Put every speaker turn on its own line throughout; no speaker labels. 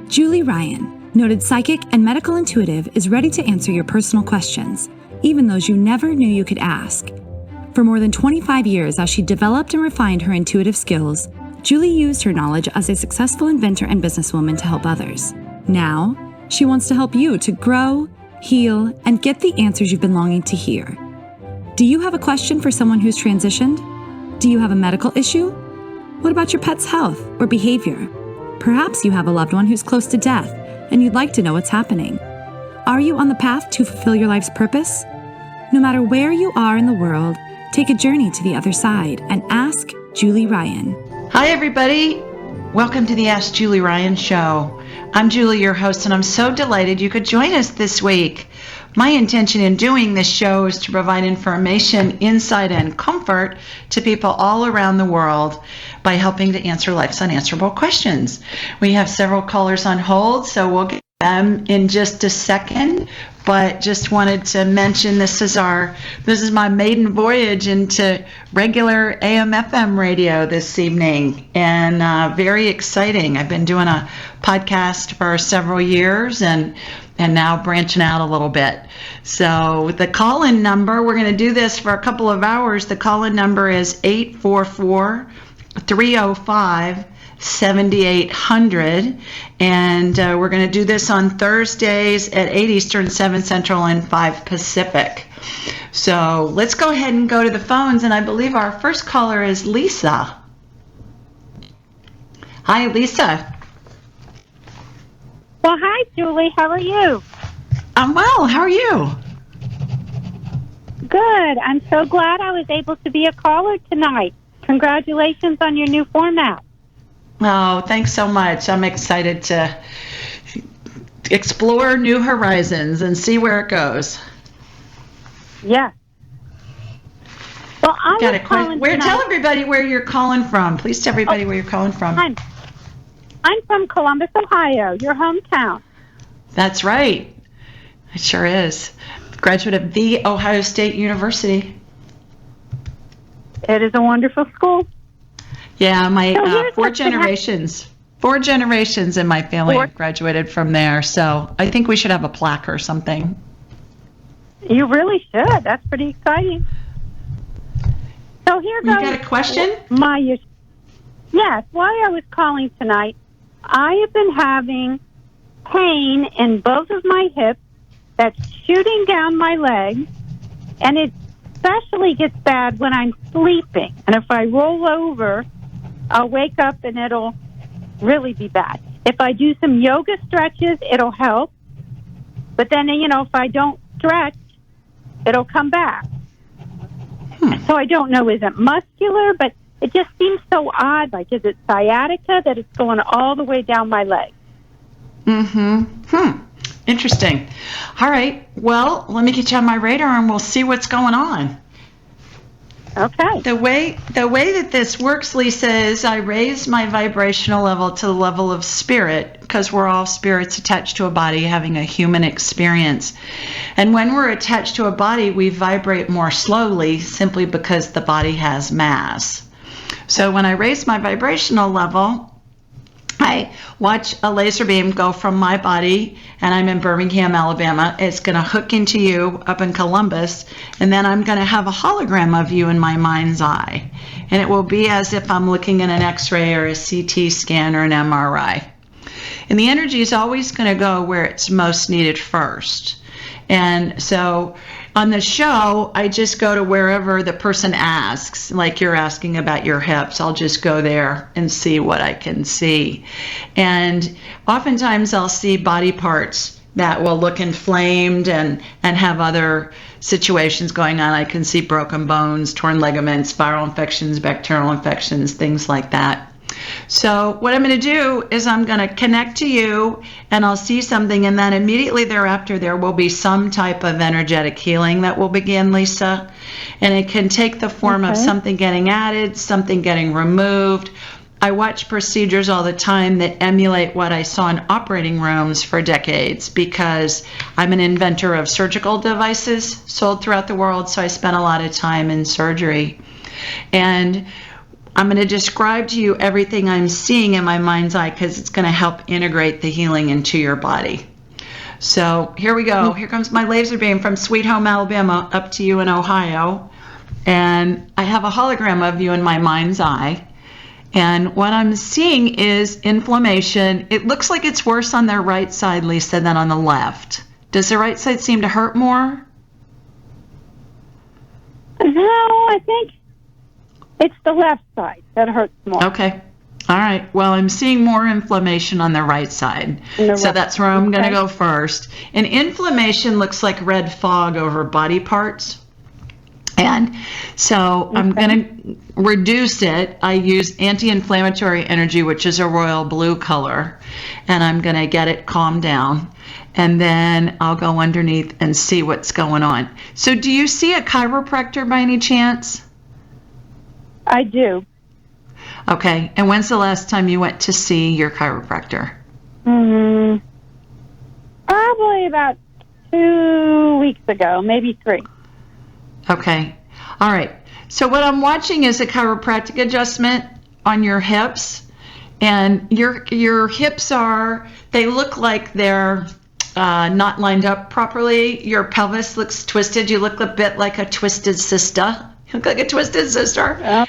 Julie Ryan, noted psychic and medical intuitive, is ready to answer your personal questions, even those you never knew you could ask. For more than 25 years, as she developed and refined her intuitive skills, Julie used her knowledge as a successful inventor and businesswoman to help others. Now, she wants to help you to grow, heal, and get the answers you've been longing to hear. Do you have a question for someone who's transitioned? Do you have a medical issue? What about your pet's health or behavior? Perhaps you have a loved one who's close to death and you'd like to know what's happening. Are you on the path to fulfill your life's purpose? No matter where you are in the world, take a journey to the other side and ask Julie Ryan.
Hi, everybody. Welcome to the Ask Julie Ryan Show. I'm Julie, your host, and I'm so delighted you could join us this week. My intention in doing this show is to provide information, insight, and comfort to people all around the world by helping to answer life's unanswerable questions. We have several callers on hold, so we'll get them in just a second, but just wanted to mention this is my maiden voyage into regular AM/FM radio this evening, and very exciting. I've been doing a podcast for several years and now branching out a little bit. So the call-in number, we're going to do this for a couple of hours. The call-in number is 844-305-7800, and we're going to do this on Thursdays at 8 Eastern, 7 Central, and 5 Pacific. So let's go ahead and go to the phones, and I believe our first caller is Lisa. Hi, Lisa.
Well, hi, Julie. How are you?
I'm well. How are you?
Good. I'm so glad I was able to be a caller tonight. Congratulations on your new format.
Oh, thanks so much. I'm excited to explore new horizons and see where it goes.
Yeah. Well, I'm
calling tonight. Tell everybody where you're calling from. Please tell everybody where you're calling from.
I'm from Columbus, Ohio, your hometown.
That's right. It sure is. Graduate of The Ohio State University.
It is a wonderful school.
Yeah, my four generations in my family have graduated from there, so I think we should have a plaque or something.
You really should. That's pretty exciting. So here goes.
You got a question?
Yes, why I was calling tonight, I have been having pain in both of my hips that's shooting down my legs, and it especially gets bad when I'm sleeping. And if I roll over, I'll wake up and it'll really be bad. If I do some yoga stretches, it'll help. But then, if I don't stretch, it'll come back. So I don't know, is it muscular? But it just seems so odd. Like, is it sciatica that it's going all the way down my leg?
Interesting. All right. Well, let me get you on my radar and we'll see what's going on.
Okay.
The way that this works, Lisa, is I raise my vibrational level to the level of spirit, because we're all spirits attached to a body having a human experience. And when we're attached to a body, we vibrate more slowly simply because the body has mass. So when I raise my vibrational level, I watch a laser beam go from my body, and I'm in Birmingham, Alabama. It's going to hook into you up in Columbus, and then I'm going to have a hologram of you in my mind's eye. And it will be as if I'm looking at an X-ray or a CT scan or an MRI. And the energy is always going to go where it's most needed first. And so on the show, I just go to wherever the person asks, like you're asking about your hips. I'll just go there and see what I can see. And oftentimes I'll see body parts that will look inflamed and have other situations going on. I can see broken bones, torn ligaments, viral infections, bacterial infections, things like that. So what I'm going to do is I'm going to connect to you and I'll see something, and then immediately thereafter there will be some type of energetic healing that will begin, Lisa. And it can take the form of something getting added, something getting removed. I watch procedures all the time that emulate what I saw in operating rooms for decades, because I'm an inventor of surgical devices sold throughout the world, so I spent a lot of time in surgery. And I'm going to describe to you everything I'm seeing in my mind's eye because it's going to help integrate the healing into your body. So here we go. Here comes my laser beam from Sweet Home, Alabama, up to you in Ohio. And I have a hologram of you in my mind's eye. And what I'm seeing is inflammation. It looks like it's worse on their right side, Lisa, than on the left. Does the right side seem to hurt more?
No, I think it's the left side that hurts more.
Okay. All right. Well, I'm seeing more inflammation on the right side. So that's where I'm going to go first. And inflammation looks like red fog over body parts. And so I'm going to reduce it. I use anti-inflammatory energy, which is a royal blue color. And I'm going to get it calmed down. And then I'll go underneath and see what's going on. So do you see a chiropractor by any chance?
I do.
Okay. And when's the last time you went to see your chiropractor?
Probably about 2 weeks ago, maybe 3.
Okay. All right. So what I'm watching is a chiropractic adjustment on your hips. And your hips they look like they're not lined up properly. Your pelvis looks twisted. You look a bit like a twisted sister. You look like a twisted sister.
Yeah.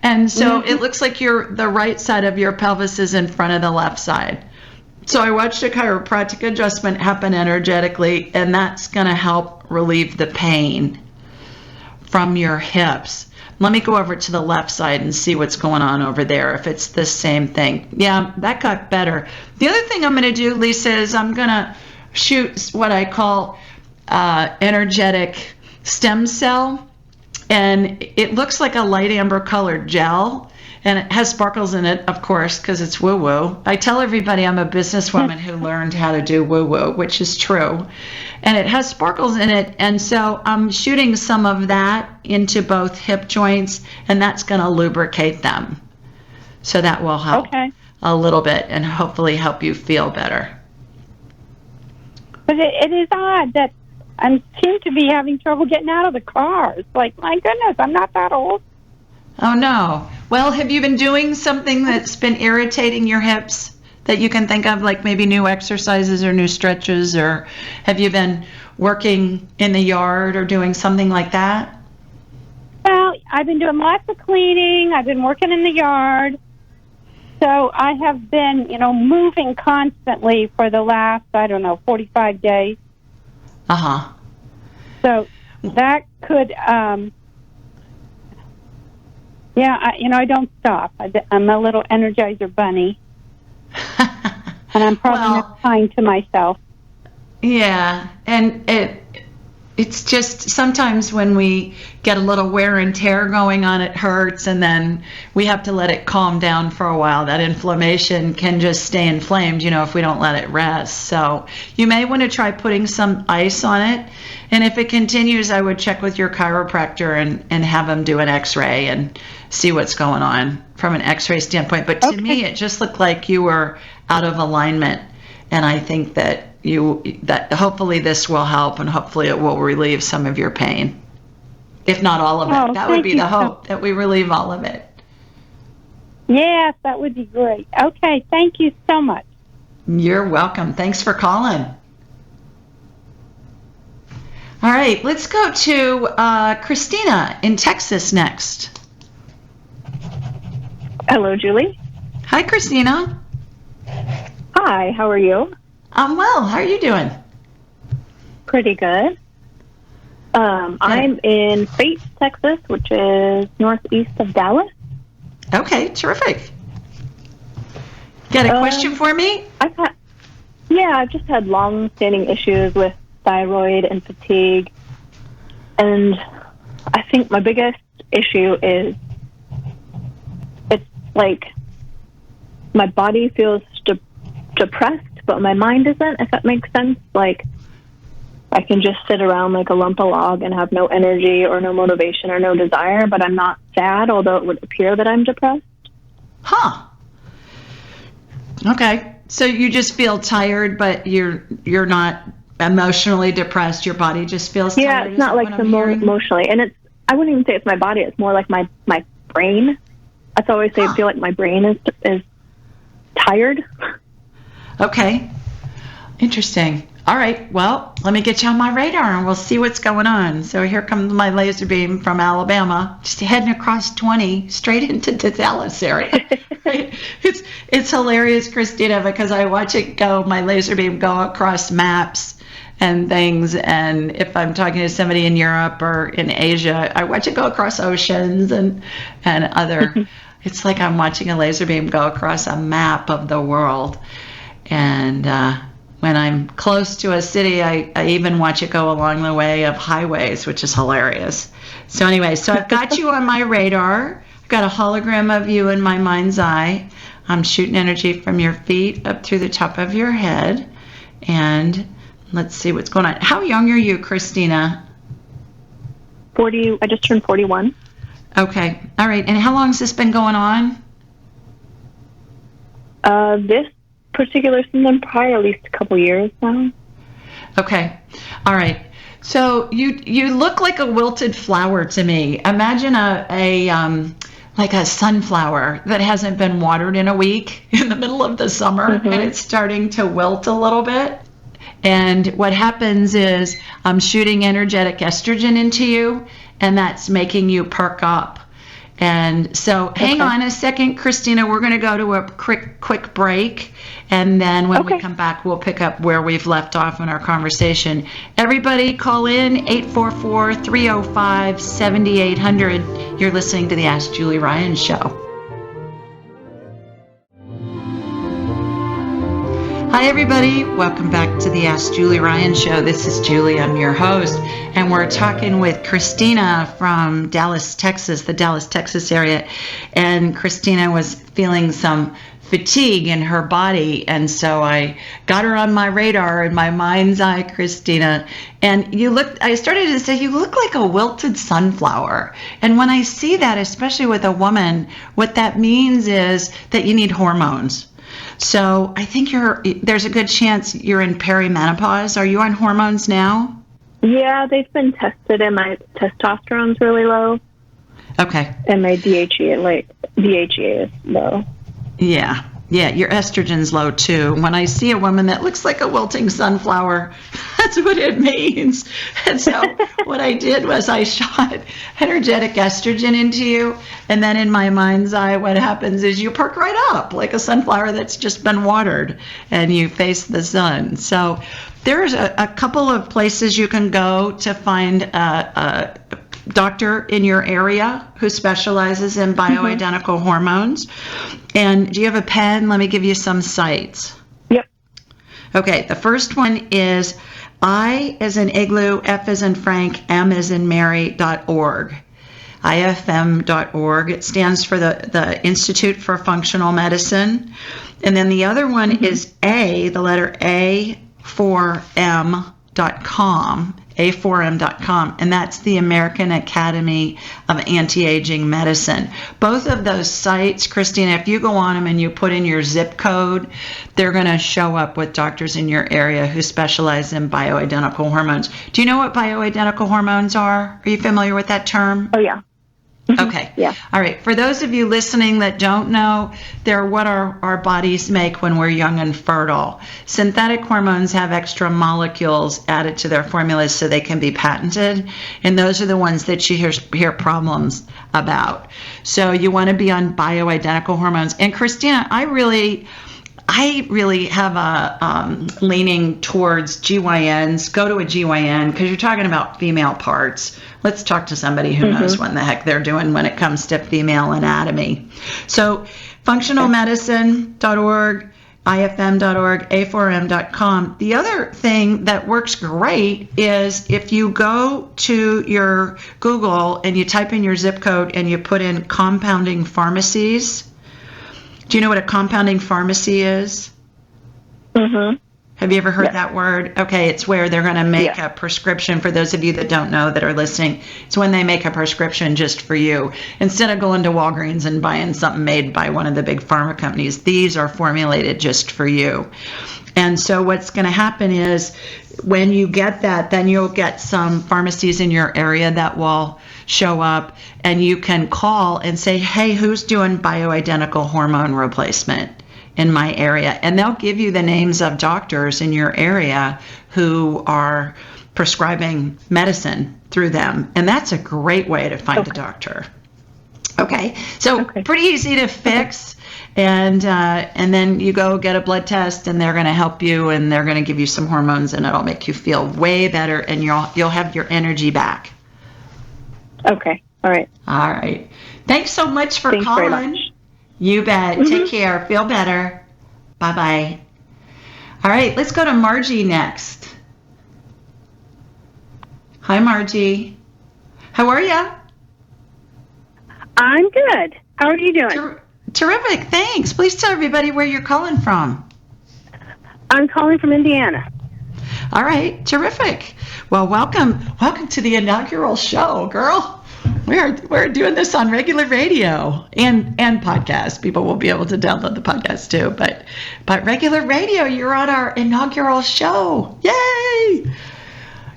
And so it looks like the right side of your pelvis is in front of the left side. So I watched a chiropractic adjustment happen energetically, and that's going to help relieve the pain from your hips. Let me go over to the left side and see what's going on over there, if it's the same thing. Yeah, that got better. The other thing I'm going to do, Lisa, is I'm going to shoot what I call energetic stem cell. And it looks like a light amber colored gel, and it has sparkles in it, of course, because it's woo-woo. I tell everybody I'm a businesswoman who learned how to do woo-woo, which is true. And it has sparkles in it, and so I'm shooting some of that into both hip joints, and that's going to lubricate them. So that will help a little bit and hopefully help you feel better.
But it is odd that I seem to be having trouble getting out of the car. It's like, my goodness, I'm not that old.
Oh, no. Well, have you been doing something that's been irritating your hips that you can think of, like maybe new exercises or new stretches, or have you been working in the yard or doing something like that?
Well, I've been doing lots of cleaning. I've been working in the yard. So I have been, moving constantly for the last, 45 days.
Uh-huh.
So that could, I don't stop. I'm a little Energizer bunny. And I'm probably not kind to myself.
Yeah, and it's just sometimes when we get a little wear and tear going on, it hurts, and then we have to let it calm down for a while. That inflammation can just stay inflamed, if we don't let it rest. So you may want to try putting some ice on it, and if it continues, I would check with your chiropractor and have them do an x-ray and see what's going on from an x-ray standpoint. But to me, it just looked like you were out of alignment, and I think that hopefully this will help, and hopefully it will relieve some of your pain, if not all of it. That would be the hope, that we relieve all of it.
Yes, that would be great. Okay, thank you so much.
You're welcome. Thanks for calling. All right, let's go to Christina in Texas next.
Hello, Julie.
Hi, Christina.
Hi, how are you?
I'm well. How are you doing?
Pretty good. I'm in Fate, Texas, which is northeast of Dallas.
Okay, terrific. Got a question for me?
I've just had long-standing issues with thyroid and fatigue. And I think my biggest issue is it's like my body feels depressed, but my mind isn't, if that makes sense. Like, I can just sit around like a lump of log and have no energy or no motivation or no desire, but I'm not sad, although it would appear that I'm depressed.
Huh. Okay. So you just feel tired, but you're not emotionally depressed. Your body just feels tired.
Yeah, it's not like emotionally. And I wouldn't even say it's my body. It's more like my brain. I always say I feel like my brain is tired.
Okay. Interesting. All right. Well, let me get you on my radar and we'll see what's going on. So here comes my laser beam from Alabama, just heading across 20 straight into the Dallas area. Right? It's hilarious, Christina, because I watch it go, my laser beam go across maps and things. And if I'm talking to somebody in Europe or in Asia, I watch it go across oceans and other. It's like I'm watching a laser beam go across a map of the world. And when I'm close to a city, I even watch it go along the way of highways, which is hilarious. So anyway, so I've got you on my radar. I've got a hologram of you in my mind's eye. I'm shooting energy from your feet up through the top of your head. And let's see what's going on. How young are you, Christina?
40. I just turned 41.
Okay. All right. And how long has this been going on?
This particular symptom probably at least a couple years now.
Okay. All right. So you look like a wilted flower to me. Imagine like a sunflower that hasn't been watered in a week in the middle of the summer, and it's starting to wilt a little bit. And what happens is I'm shooting energetic estrogen into you, and that's making you perk up. And so hang on a second, Christina. We're going to go to a quick break. And then when we come back, we'll pick up where we've left off in our conversation. Everybody call in 844-305-7800. You're listening to the Ask Julie Ryan Show. Hi, everybody. Welcome back to the Ask Julie Ryan Show. This is Julie. I'm your host. And we're talking with Christina from Dallas, Texas, the Dallas, Texas area. And Christina was feeling some fatigue in her body. And so I got her on my radar in my mind's eye, Christina. And I started to say, you look like a wilted sunflower. And when I see that, especially with a woman, what that means is that you need hormones. So I think there's a good chance you're in perimenopause. Are you on hormones now?
Yeah, they've been tested, and my testosterone's really low.
Okay.
And my DHEA is low.
Yeah, your estrogen's low too. When I see a woman that looks like a wilting sunflower, that's what it means. And so what I did was I shot energetic estrogen into you, and then in my mind's eye, what happens is you perk right up like a sunflower that's just been watered, and you face the sun. So there's a couple of places you can go to find a doctor in your area who specializes in bioidentical hormones. And do you have a pen? Let me give you some sites.
Yep.
Okay, the first one is I as in igloo, F as in Frank, M as in Mary.org. IFM.org. It stands for the Institute for Functional Medicine. And then the other one is the letter A4M.com. A4M.com, and that's the American Academy of Anti-Aging Medicine. Both of those sites, Christina, if you go on them and you put in your zip code, they're going to show up with doctors in your area who specialize in bioidentical hormones. Do you know what bioidentical hormones are? Are you familiar with that term?
Oh, yeah.
Okay.
Yeah.
All right. For those of you listening that don't know, they're what our bodies make when we're young and fertile. Synthetic hormones have extra molecules added to their formulas so they can be patented. And those are the ones that you hear problems about. So you want to be on bioidentical hormones. And Christina, I really have a leaning towards GYNs. Go to a GYN because you're talking about female parts. Let's talk to somebody who knows what the heck they're doing when it comes to female anatomy. So functionalmedicine.org, IFM.org, A4M.com. The other thing that works great is if you go to your Google and you type in your zip code and you put in compounding pharmacies. Do you know what a compounding pharmacy is?
Mm-hmm.
Have you ever heard that word? Okay, it's where they're going to make a prescription. For those of you that don't know that are listening, it's when they make a prescription just for you. Instead of going to Walgreens and buying something made by one of the big pharma companies, these are formulated just for you. And so what's going to happen is when you get that, then you'll get some pharmacies in your area that will show up, and you can call and say, hey, who's doing bioidentical hormone replacement in my area? And they'll give you the names of doctors in your area who are prescribing medicine through them. And that's a great way to find a doctor. Okay, so pretty easy to fix. And then you go get a blood test, and they're going to help you, and they're going to give you some hormones, and it'll make you feel way better, and you'll have your energy back.
Okay. All right.
All right. Thanks so much for
Thanks
calling.
very much.
You bet. Take care. Feel better. Bye-bye. All right, let's go to Margie next. Hi, Margie. How are you?
I'm good. How are you doing?
Terrific. Thanks. Please tell everybody where you're calling from.
I'm calling from Indiana.
All right. Terrific. Well, welcome to the inaugural show, girl. We're doing this on regular radio and podcast. People will be able to download the podcast too. But regular radio, you're on our inaugural show. Yay!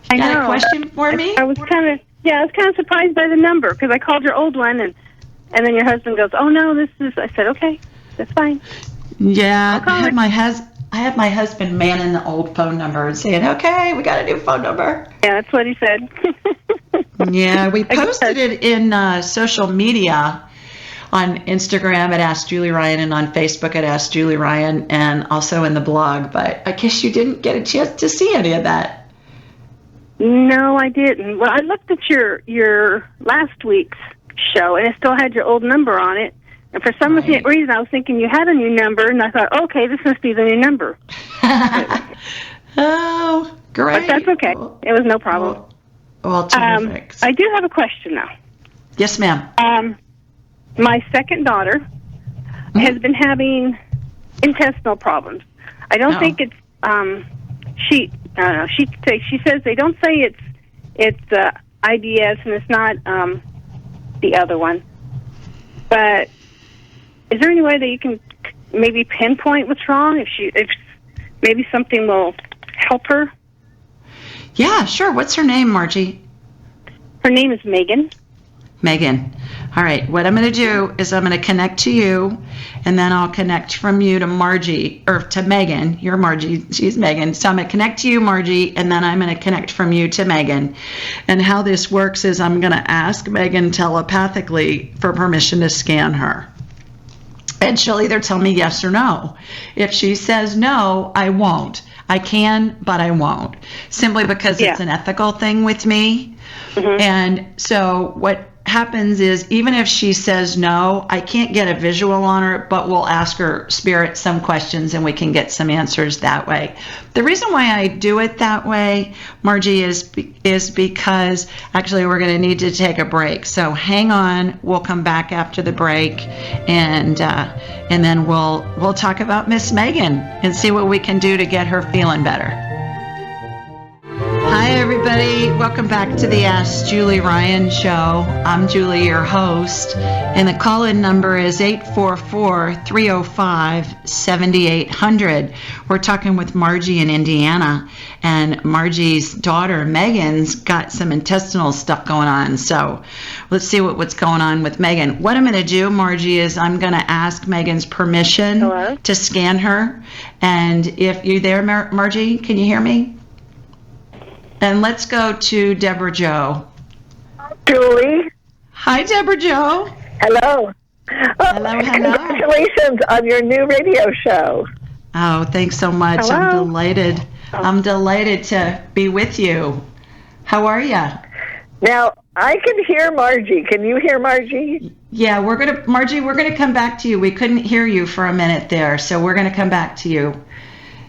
I
Got
know.
a question for me?
I was kind of surprised by the number because I called your old one and then your husband goes, "Oh no, this is." I said, "Okay, that's fine."
Yeah, I had my husband manning the old phone number and saying, "Okay, we got a new phone number."
Yeah, that's what he said.
Yeah, we posted it in social media on Instagram at Ask Julie Ryan and on Facebook at Ask Julie Ryan and also in the blog. But I guess you didn't get a chance to see any of that.
No, I didn't. Well, I looked at your last week's show, and it still had your old number on it. And for some reason, I was thinking you had a new number, and I thought, okay, this must be the new number.
Oh, great.
But that's okay. It was no problem.
Well, terrific.
I do have a question now.
Yes, ma'am.
My second daughter has been having intestinal problems. I don't think it's she. I don't know. She says they don't say it's IBS and it's not the other one. But is there any way that you can maybe pinpoint what's wrong? If maybe something will help her?
Yeah, sure. What's her name, Margie?
Her name is Megan.
Megan. All right. What I'm going to do is I'm going to connect to you, and then I'll connect from you to Margie, or to Megan. You're Margie. She's Megan. So I'm going to connect to you, Margie, and then I'm going to connect from you to Megan. And how this works is I'm going to ask Megan telepathically for permission to scan her. And she'll either tell me yes or no. If she says no, I won't. I can, but I won't. Simply because it's an ethical thing with me. Mm-hmm. And so what happens is even if she says no, I can't get a visual on her, but we'll ask her spirit some questions and we can get some answers that way. The reason why I do it that way, Margie, is because actually we're going to need to take a break. So hang on, we'll come back after the break, and then we'll talk about Miss Megan and see what we can do to get her feeling better. Hi, everybody. Welcome back to the Ask Julie Ryan Show. I'm Julie, your host, and the call-in number is 844-305-7800. We're talking with Margie in Indiana, and Margie's daughter, Megan's got some intestinal stuff going on, so let's see what's going on with Megan. What I'm going to do, Margie, is I'm going to ask Megan's permission to scan her, and if you're there, Margie, can you hear me? And let's go to Deborah Jo.
Julie.
Hi, Deborah Jo.
Hello.
Hello.
Congratulations on your new radio show.
Oh, thanks so much.
Hello.
I'm delighted. I'm delighted to be with you. How are you?
Now, I can hear Margie. Can you hear Margie?
Yeah, Margie, we're gonna come back to you. We couldn't hear you for a minute there, so we're gonna come back to you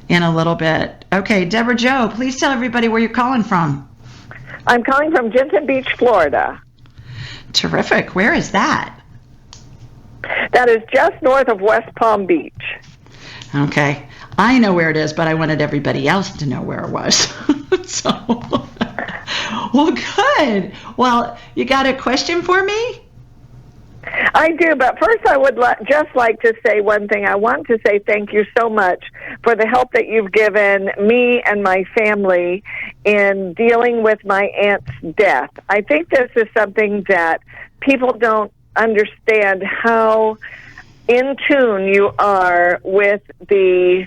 in a little bit. Okay, Deborah Jo, please tell everybody where you're calling from.
I'm calling from Jensen Beach, Florida.
Terrific. Where is that?
That is just north of West Palm Beach.
Okay. I know where it is, but I wanted everybody else to know where it was. Well, good. Well, you got a question for me?
I do, but first I would just like to say one thing. I want to say thank you so much for the help that you've given me and my family in dealing with my aunt's death. I think this is something that people don't understand, how in tune you are with the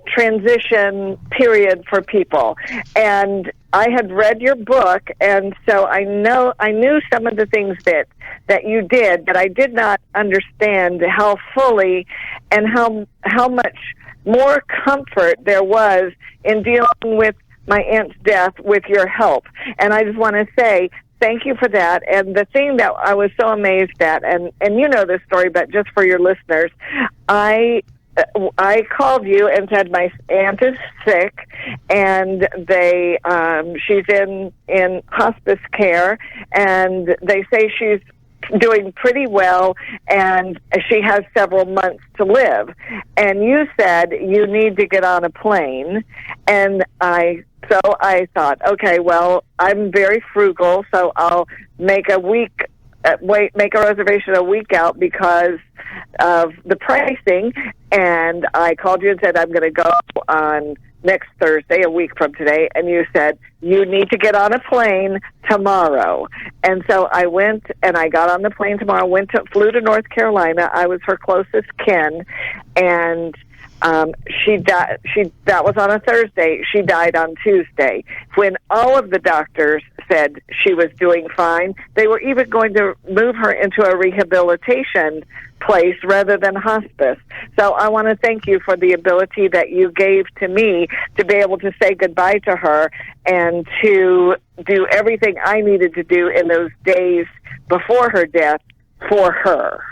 transition period for people. And I had read your book, and so I knew some of the things that you did, but I did not understand how fully and how much more comfort there was in dealing with my aunt's death with your help. And I just want to say thank you for that. And the thing that I was so amazed at, and you know this story, but just for your listeners, I called you and said my aunt is sick, and she's in hospice care, and they say she's doing pretty well, and she has several months to live. And you said you need to get on a plane, and so I thought, okay, well, I'm very frugal, so I'll make a reservation a week out because of the pricing. And I called you and said, I'm going to go on next Thursday, a week from today. And you said, you need to get on a plane tomorrow. And so I went and I got on the plane tomorrow, flew to North Carolina. I was her closest kin. And she died. That was on a Thursday. She died on Tuesday. When all of the doctors said she was doing fine, they were even going to move her into a rehabilitation place rather than hospice. So I want to thank you for the ability that you gave to me to be able to say goodbye to her and to do everything I needed to do in those days before her death for her.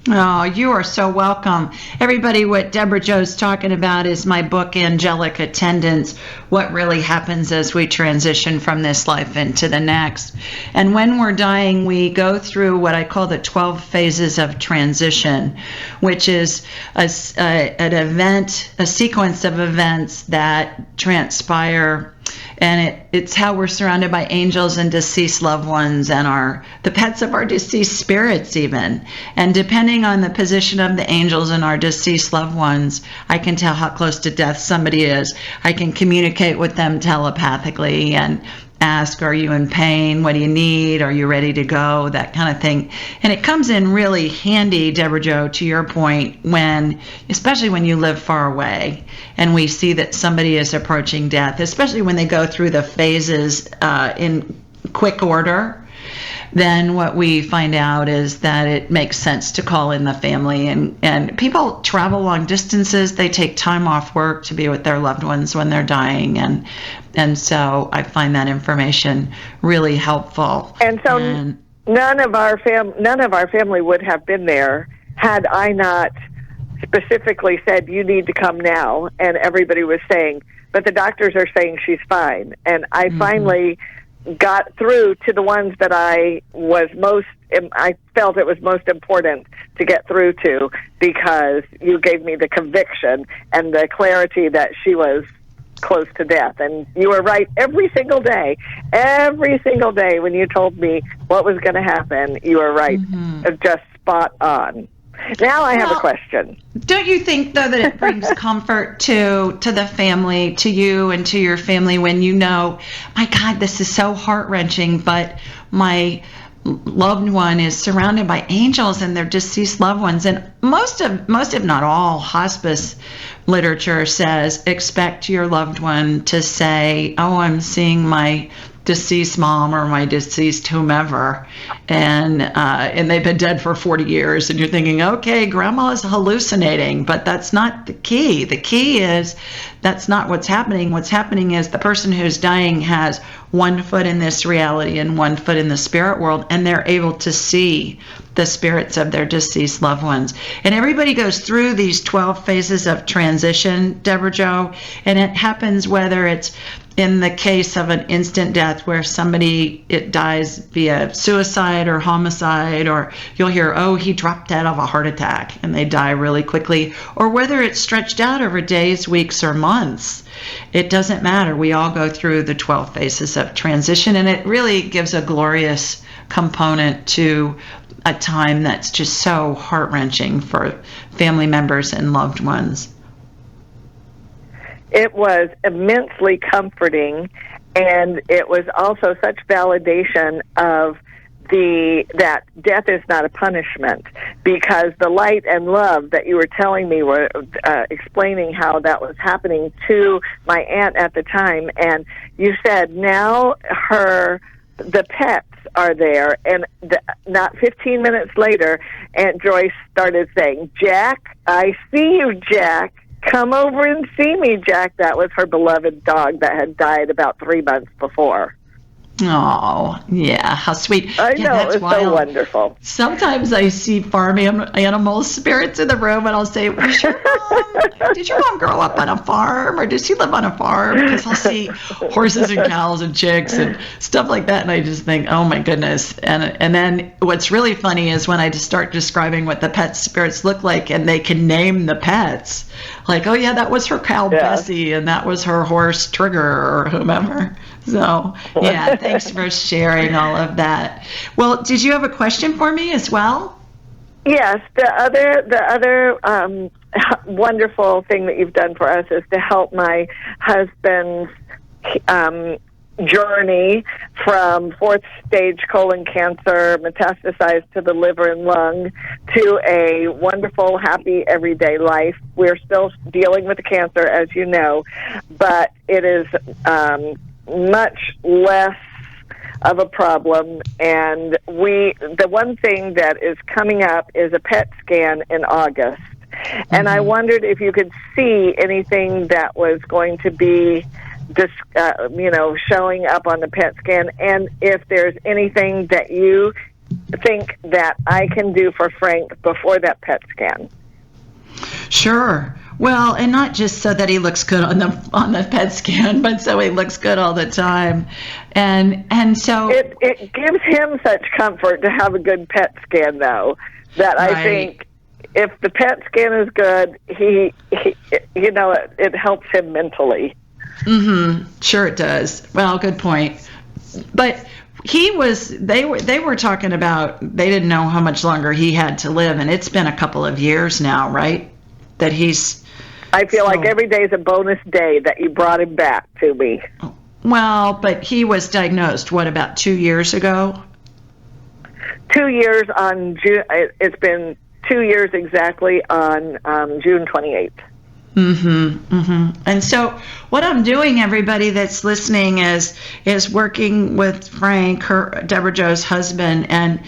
Oh, you are so welcome. Everybody, what Deborah Jo's talking about is my book, Angelic Attendants, What Really Happens as We Transition from This Life into the Next. And when we're dying, we go through what I call the 12 phases of transition, which is an event, a sequence of events that transpire. And it's how we're surrounded by angels and deceased loved ones and the pets of our deceased spirits even. And depending on the position of the angels and our deceased loved ones, I can tell how close to death somebody is. I can communicate with them telepathically and ask, are you in pain? What do you need? Are you ready to go? That kind of thing. And it comes in really handy, Deborah Jo, to your point, especially when you live far away and we see that somebody is approaching death, especially when they go through the phases in quick order. Then what we find out is that it makes sense to call in the family. And people travel long distances. They take time off work to be with their loved ones when they're dying. And so I find that information really helpful.
And so none of our family would have been there had I not specifically said, you need to come now. And everybody was saying, but the doctors are saying she's fine. And I finally got through to the ones that I felt it was most important to get through to, because you gave me the conviction and the clarity that she was close to death. And you were right every single day when you told me what was going to happen. You were right. Just spot on. Now I have a question.
Don't you think, though, that it brings comfort to the family, to you and to your family, when you know, my God, this is so heart-wrenching, but my loved one is surrounded by angels and their deceased loved ones. And most if not all hospice literature says, expect your loved one to say, oh, I'm seeing my deceased mom or my deceased whomever, and they've been dead for 40 years, and you're thinking, okay, grandma is hallucinating, but that's not the key. The key is that's not what's happening. What's happening is the person who's dying has one foot in this reality and one foot in the spirit world, and they're able to see the spirits of their deceased loved ones. And everybody goes through these 12 phases of transition, Deborah Jo, and it happens whether it's in the case of an instant death where it dies via suicide or homicide, or you'll hear, oh, he dropped dead of a heart attack, and they die really quickly, or whether it's stretched out over days, weeks, or months. It doesn't matter. We all go through the 12 phases of transition, and it really gives a glorious component to a time that's just so heart-wrenching for family members and loved ones.
It was immensely comforting, and it was also such validation of that death is not a punishment, because the light and love that you were telling me were explaining how that was happening to my aunt at the time. And you said now the pets are there, and not 15 minutes later, Aunt Joyce started saying, "Jack, I see you, Jack. Come over and see me, Jack." That was her beloved dog that had died about 3 months before.
Oh, yeah, how sweet.
I
Yeah,
know,
that's
it was
wild.
so wonderful.
Sometimes I see farm animal spirits in the room, and I'll say, did your mom grow up on a farm, or did she live on a farm? Because I'll see horses and cows and chicks and stuff like that, and I just think, oh my goodness. And then what's really funny is when I just start describing what the pet spirits look like, and they can name the pets. Like, oh yeah, that was her cow Bessie, and that was her horse Trigger, or whomever. So, yeah, thanks for sharing all of that. Well, did you have a question for me as well?
Yes, the other wonderful thing that you've done for us is to help my husband's journey from 4th stage colon cancer, metastasized to the liver and lung, to a wonderful, happy, everyday life. We're still dealing with the cancer, as you know, but it is much less of a problem. And the one thing that is coming up is a PET scan in August. And I wondered if you could see anything that was going to be showing up on the PET scan, and if there's anything that you think that I can do for Frank before that PET scan.
Sure. Well, and not just so that he looks good on the PET scan, but so he looks good all the time. And so
it gives him such comfort to have a good PET scan, though, that I think if the PET scan is good, it helps him mentally.
Sure it does. Well, good point. But they were talking about, they didn't know how much longer he had to live, and it's been a couple of years now, right? That I
feel like every day is a bonus day that you brought him back to me.
Well, but he was diagnosed, what, about 2 years ago?
2 years on June. It's been 2 years exactly on June 28th.
And so what I'm doing, everybody that's listening, is working with Frank, Deborah Jo's husband, and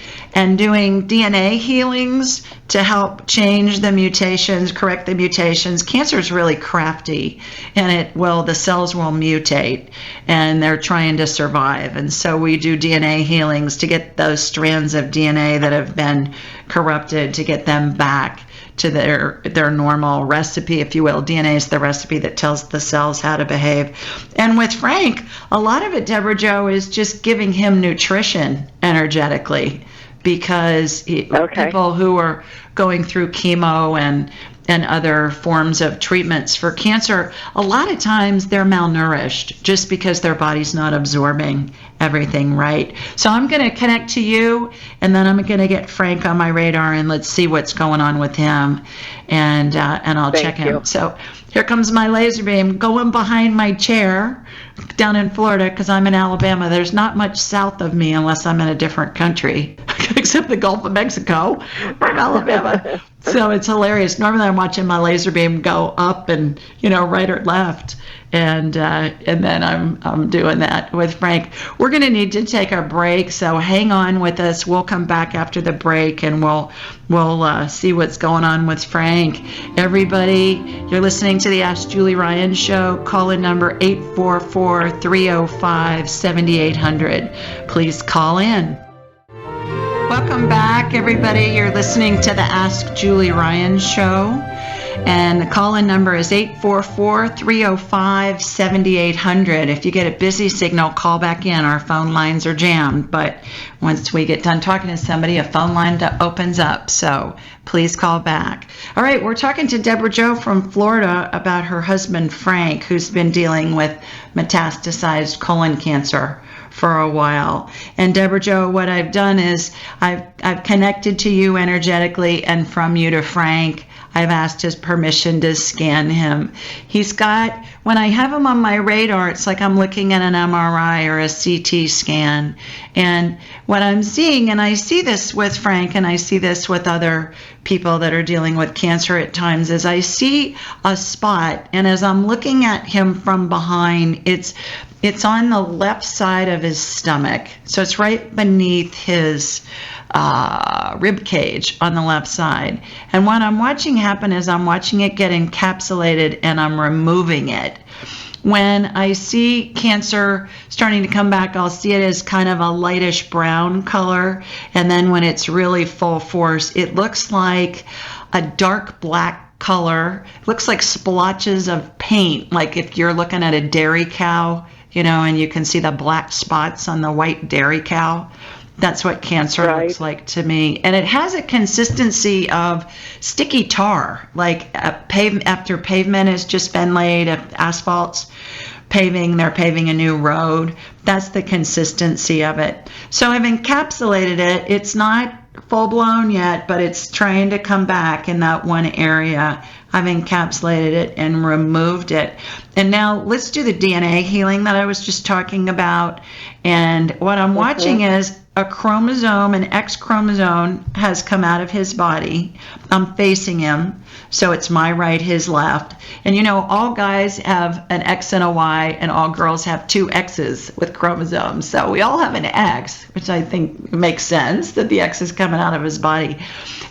doing DNA healings to help change the mutations, correct the mutations. Cancer is really crafty, and the cells will mutate, and they're trying to survive. And so we do DNA healings to get those strands of DNA that have been corrupted, to get them back to their normal recipe, if you will. DNA is the recipe that tells the cells how to behave. And with Frank, a lot of it, Deborah Jo, is just giving him nutrition energetically, because people who are going through chemo and other forms of treatments for cancer, a lot of times they're malnourished just because their body's not absorbing everything right. So I'm going to connect to you, and then I'm going to get Frank on my radar, and let's see what's going on with him, and I'll check him. So here comes my laser beam going behind my chair down in Florida, because I'm in Alabama. There's not much south of me unless I'm in a different country, except the Gulf of Mexico from Alabama. So it's hilarious. Normally I'm watching my laser beam go up and, right or left. And then I'm doing that with Frank. We're going to need to take a break, so hang on with us. We'll come back after the break, and we'll see what's going on with Frank. Everybody, you're listening to the Ask Julie Ryan Show. Call in number 844-305-7800. Please call in. Welcome back, everybody. You're listening to the Ask Julie Ryan Show. And the call-in number is 844-305-7800. If you get a busy signal, call back in. Our phone lines are jammed. But once we get done talking to somebody, a phone line opens up. So please call back. All right, we're talking to Deborah Jo from Florida about her husband, Frank, who's been dealing with metastasized colon cancer for a while. And Deborah Jo, what I've done is I've connected to you energetically, and from you to Frank. I've asked his permission to scan him. He's got, when I have him on my radar, it's like I'm looking at an MRI or a CT scan. And what I'm seeing, and I see this with Frank, and I see this with other people that are dealing with cancer at times, is I see a spot, and as I'm looking at him from behind, it's on the left side of his stomach. So it's right beneath his rib cage on the left side. And what I'm watching happen is I'm watching it get encapsulated, and I'm removing it. When I see cancer starting to come back, I'll see it as kind of a lightish brown color. And then when it's really full force, it looks like a dark black color. It looks like splotches of paint, like if you're looking at a dairy cow, and you can see the black spots on the white dairy cow. That's what cancer looks like to me. And it has a consistency of sticky tar, like after pavement has just been laid, asphalt's paving, they're paving a new road. That's the consistency of it. So I've encapsulated it. It's not full blown yet, but it's trying to come back in that one area. I've encapsulated it and removed it. And now let's do the DNA healing that I was just talking about. And what I'm watching is a chromosome, an X chromosome has come out of his body. I'm facing him, so it's my right, his left. And all guys have an X and a Y, and all girls have two X's with chromosomes. So we all have an X, which I think makes sense that the X is coming out of his body.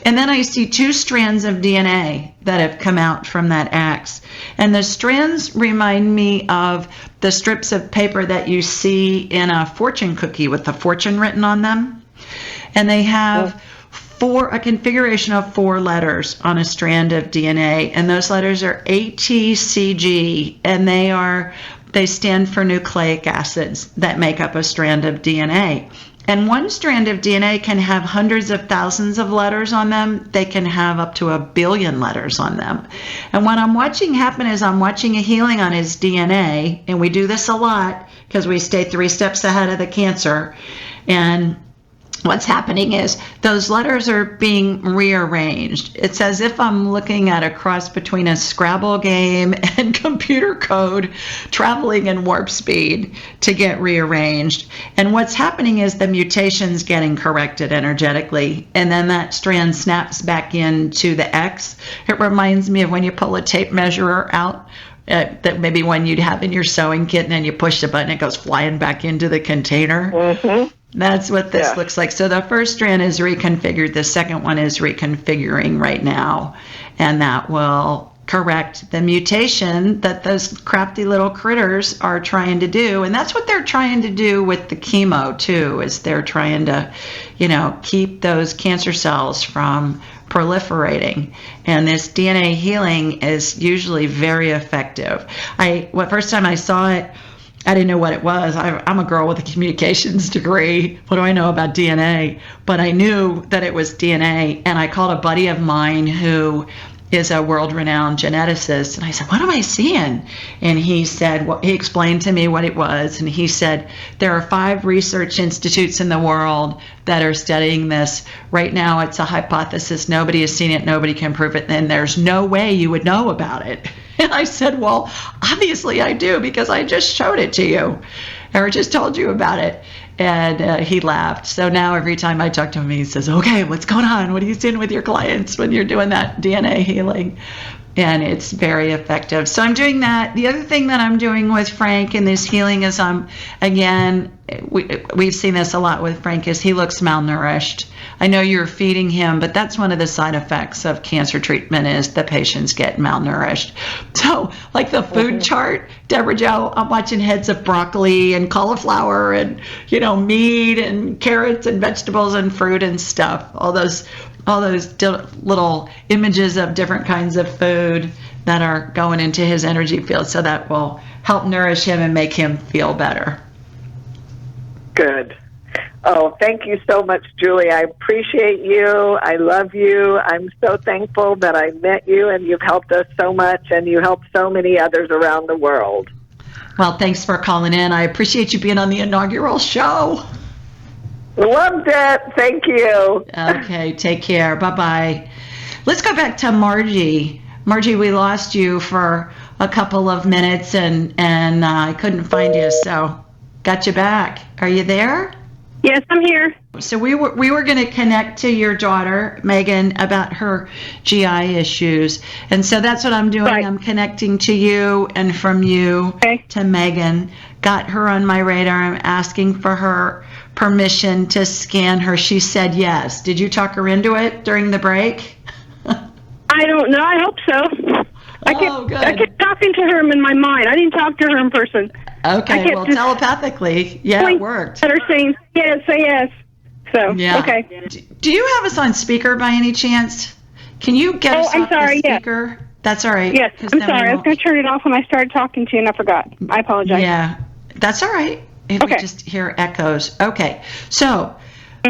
And then I see two strands of DNA that have come out from that X. And the strands remind me of the strips of paper that you see in a fortune cookie with the fortune written on them. And they have a configuration of 4 letters on a strand of DNA. And those letters are ATCG, and they stand for nucleic acids that make up a strand of DNA. And one strand of DNA can have hundreds of thousands of letters on them. They can have up to 1 billion letters on them. And what I'm watching happen is I'm watching a healing on his DNA, and we do this a lot because we stay 3 steps ahead of the cancer. And what's happening is those letters are being rearranged. It's as if I'm looking at a cross between a Scrabble game and computer code traveling in warp speed to get rearranged. And what's happening is the mutation's getting corrected energetically, and then that strand snaps back into the X. It reminds me of when you pull a tape measure out, that maybe one you'd have in your sewing kit, and then you push the button, it goes flying back into the container. Mm-hmm. That's what this looks like. So the first strand is reconfigured. The second one is reconfiguring right now. And that will correct the mutation that those crafty little critters are trying to do. And that's what they're trying to do with the chemo too, is they're trying to, keep those cancer cells from proliferating. And this DNA healing is usually very effective. First time I saw it, I didn't know what it was. I'm a girl with a communications degree. What do I know about DNA? But I knew that it was DNA, and I called a buddy of mine who is a world-renowned geneticist, and I said, what am I seeing? And he said, he explained to me what it was, and he said, there are 5 research institutes in the world that are studying this. Right now, it's a hypothesis. Nobody has seen it. Nobody can prove it. And there's no way you would know about it. And I said, well, obviously I do, because I just showed it to you, or just told you about it. And he laughed. So now every time I talk to him, he says, okay, what's going on? What are you seeing with your clients when you're doing that DNA healing? And it's very effective. So I'm doing that. The other thing that I'm doing with Frank in this healing is we've seen this a lot with Frank, is he looks malnourished. I know you're feeding him, but that's one of the side effects of cancer treatment, is the patients get malnourished. So like the food chart, Deborah Jo, I'm watching heads of broccoli and cauliflower and, meat and carrots and vegetables and fruit and stuff. All those little images of different kinds of food that are going into his energy field, so that will help nourish him and make him feel better.
Good. Oh, thank you so much, Julie. I appreciate you. I love you. I'm so thankful that I met you, and you've helped us so much, and you helped so many others around the world.
Well, thanks for calling in. I appreciate you being on the inaugural show.
Loved it. Thank you.
Okay, take care. Bye-bye. Let's go back to Margie. Margie, we lost you for a couple of minutes, and I couldn't find you, so got you back. Are you there?
Yes, I'm here.
So we were going to connect to your daughter, Megan, about her GI issues. And so that's what I'm doing.
Right.
I'm connecting to you and from you to Megan. Got her on my radar. I'm asking for her permission to scan her. She said yes. Did you talk her into it during the break?
I don't know. I hope so. I
Good.
kept talking to her in my mind. I didn't talk to her in person.
Okay, well, telepathically, yeah, it worked.
At her saying, yes, say yes. So,
yeah.
Okay.
Do you have us on speaker by any chance? Can you get us
I'm
off
sorry,
the speaker? Yes. That's all right.
Yes, I'm sorry. I was going to turn it off when I started talking to you, and I forgot. I apologize.
Yeah, that's all right. If we just hear echoes. Okay, so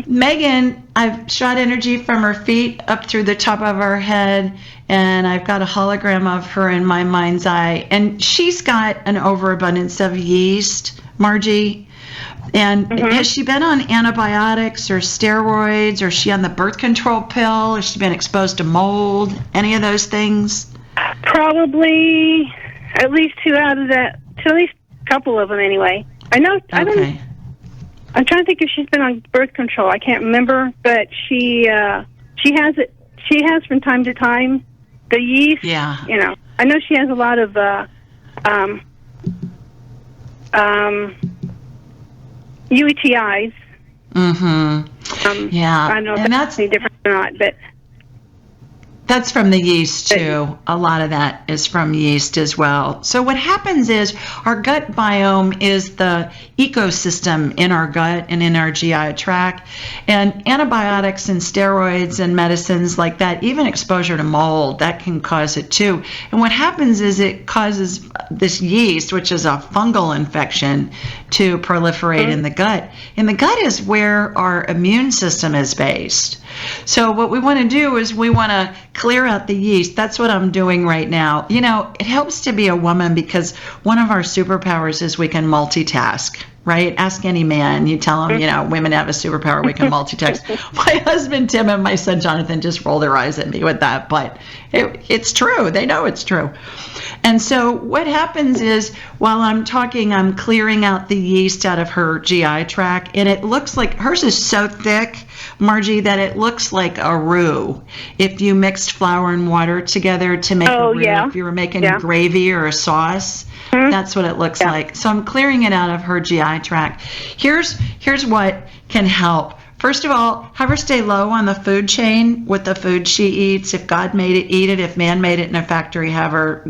Megan, I've shot energy from her feet up through the top of her head, and I've got a hologram of her in my mind's eye. And she's got an overabundance of yeast, Margie. And has she been on antibiotics or steroids, or is she on the birth control pill? Has she been exposed to mold? Any of those things?
Probably at least two out of that, at least a couple of them anyway. I know.
Okay.
I'm trying to think if she's been on birth control. I can't remember, but she has it. She has from time to time the yeast.
Yeah.
You know, I know she has a lot of UTIs.
Yeah.
I don't know if that's any different or not, but
that's from the yeast too. A lot of that is from yeast as well. So what happens is our gut biome is the ecosystem in our gut and in our GI tract, and antibiotics and steroids and medicines like that, even exposure to mold, that can cause it too. And what happens is it causes this yeast, which is a fungal infection, to proliferate in the gut. And the gut is where our immune system is based. So what we want to do is we want to clear out the yeast. That's what I'm doing right now. You know, it helps to be a woman because one of our superpowers is we can multitask, right? Ask any man. You tell them, you know, women have a superpower. We can multitask. My husband, Tim, and my son, Jonathan, just roll their eyes at me with that. But it's true. They know it's true. And so what happens is while I'm talking, I'm clearing out the yeast out of her GI tract. And it looks like hers is so thick, Margie, that it looks like a roux. If you mixed flour and water together to make a roux, if you were making gravy or a sauce, that's what it looks like. So I'm clearing it out of her GI tract. Here's what can help. First of all, have her stay low on the food chain with the food she eats. If God made it, eat it. If man made it in a factory, have her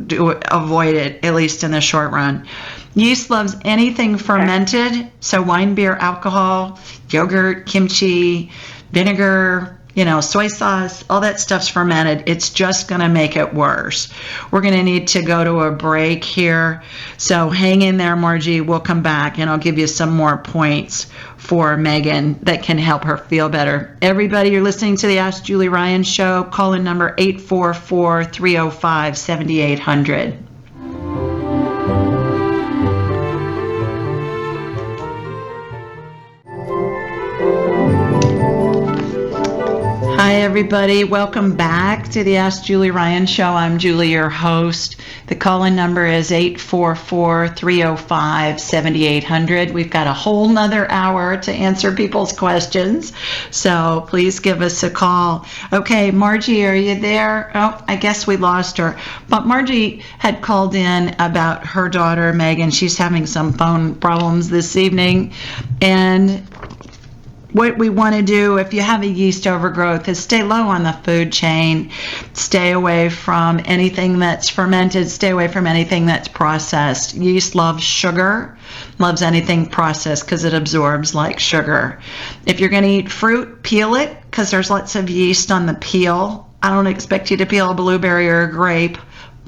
avoid it, at least in the short run. Yeast loves anything fermented, so wine, beer, alcohol, yogurt, kimchi, vinegar, you know, soy sauce, all that stuff's fermented. It's just going to make it worse. We're going to need to go to a break here. So hang in there, Margie. We'll come back and I'll give you some more points for Megan that can help her feel better. Everybody, you're listening to the Ask Julie Ryan Show. Call in number 844-305-7800. Hi, everybody. Welcome back to the Ask Julie Ryan Show. I'm Julie, your host. The call-in number is 844-305-7800. We've got a whole nother hour to answer people's questions, so please give us a call. Okay, Margie, are you there? Oh, I guess we lost her. But Margie had called in about her daughter, Megan. She's having some phone problems this evening, and what we want to do if you have a yeast overgrowth is stay low on the food chain, stay away from anything that's fermented, stay away from anything that's processed. Yeast loves sugar, loves anything processed because it absorbs like sugar. If you're going to eat fruit, peel it because there's lots of yeast on the peel. I don't expect you to peel a blueberry or a grape,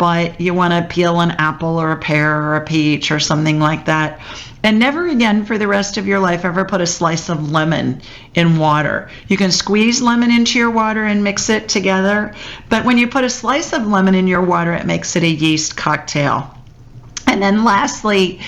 but you want to peel an apple or a pear or a peach or something like that. And never again for the rest of your life ever put a slice of lemon in water. You can squeeze lemon into your water and mix it together, but when you put a slice of lemon in your water, it makes it a yeast cocktail. And then lastly,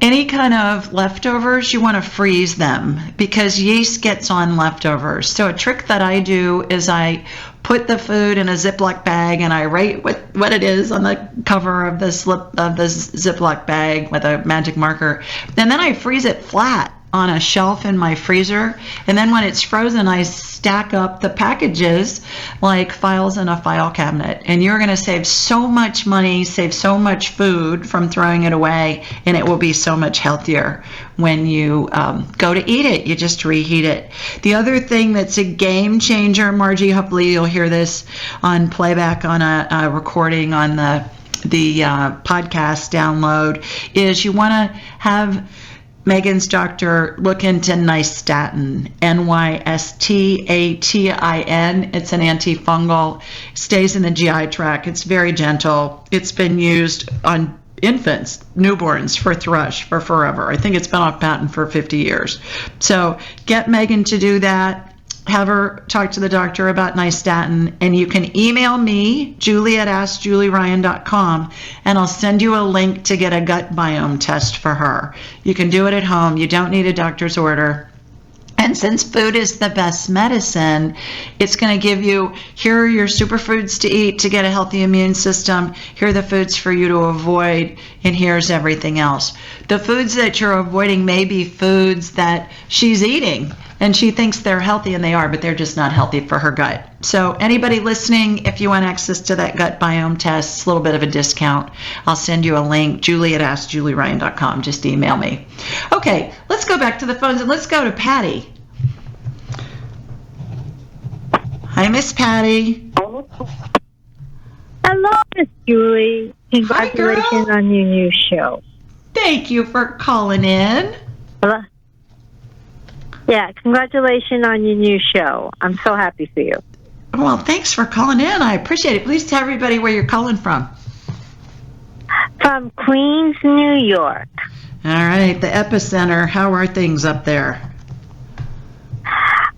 any kind of leftovers, you want to freeze them because yeast gets on leftovers. So a trick that I do is I put the food in a Ziploc bag and I write what it is on the cover of the Ziploc bag with a magic marker. And then I freeze it flat on a shelf in my freezer. And then when it's frozen, I stack up the packages like files in a file cabinet. And you're going to save so much money, save so much food from throwing it away, and it will be so much healthier when you go to eat it. You just reheat it. The other thing that's a game changer, Margie, hopefully you'll hear this on playback on a recording on the podcast download, is you want to have Megan's doctor look into nystatin, Nystatin. It's an antifungal, stays in the GI tract. It's very gentle. It's been used on infants, newborns, for thrush for forever. I think it's been off patent for 50 years. So get Megan to do that. Have her talk to the doctor about nystatin, and you can email me, julie@askjulieryan.com, and I'll send you a link to get a gut biome test for her. You can do it at home. You don't need a doctor's order. And since food is the best medicine, it's going to give you, here are your superfoods to eat to get a healthy immune system, here are the foods for you to avoid, and here's everything else. The foods that you're avoiding may be foods that she's eating, and she thinks they're healthy, and they are, but they're just not healthy for her gut. So anybody listening, if you want access to that gut biome test, it's a little bit of a discount. I'll send you a link, julie@askjulieryan.com. Just email me. Okay, let's go back to the phones, and let's go to Patty. Hi, Miss Patty.
Hello, Miss Julie. Congratulations on your new show.
Thank you for calling in.
Hello? Yeah, congratulations on your new show. I'm so happy for you.
Well, thanks for calling in. I appreciate it. Please tell everybody where you're calling from.
From Queens, New York.
All right, the epicenter. How are things up there?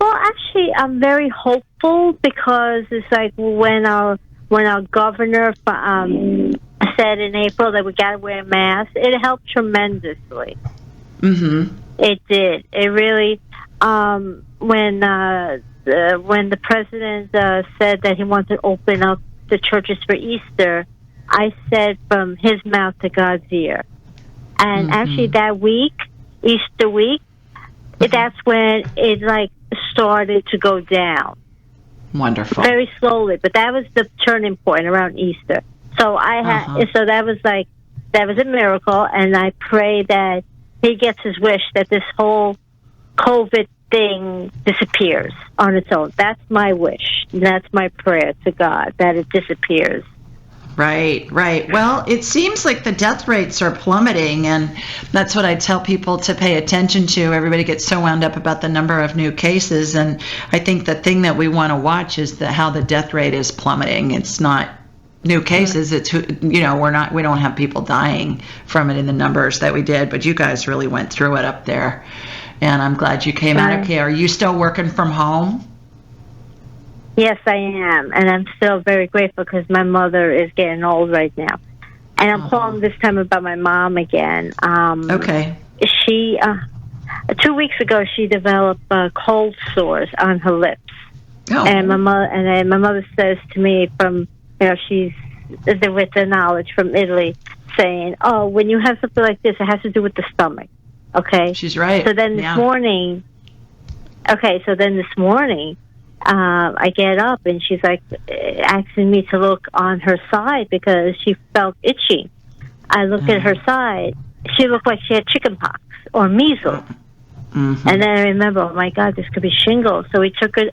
Well, actually, I'm very hopeful because it's like when our governor said in April that we got to wear masks, it helped tremendously.
Mm-hmm.
It did. It really. When the president said that he wanted to open up the churches for Easter, I said from his mouth to God's ear. And actually that week, Easter week, that's when it like started to go down.
Wonderful.
Very slowly, but that was the turning point around Easter. So so that was a miracle, and I pray that he gets his wish that this whole COVID thing disappears on its own. That's my wish. That's my prayer to God, that it disappears.
Right. Well, it seems like the death rates are plummeting, and that's what I tell people to pay attention to. Everybody gets so wound up about the number of new cases, and I think the thing that we want to watch is how the death rate is plummeting. It's not new cases. It's we don't have people dying from it in the numbers that we did, but you guys really went through it up there. And I'm glad you came out okay. Are you still working from home?
Yes, I am. And I'm still very grateful because my mother is getting old right now. And I'm calling this time about my mom again.
Okay.
She, 2 weeks ago, she developed cold sores on her lips.
Oh.
And my mother says to me she's with the knowledge from Italy, saying, oh, when you have something like this, it has to do with the stomach. Okay.
She's right.
So then this morning, I get up and she's like asking me to look on her side because she felt itchy. I looked at her side. She looked like she had chickenpox or measles. Mm-hmm. And then I remember, oh my God, this could be shingles. So we took her.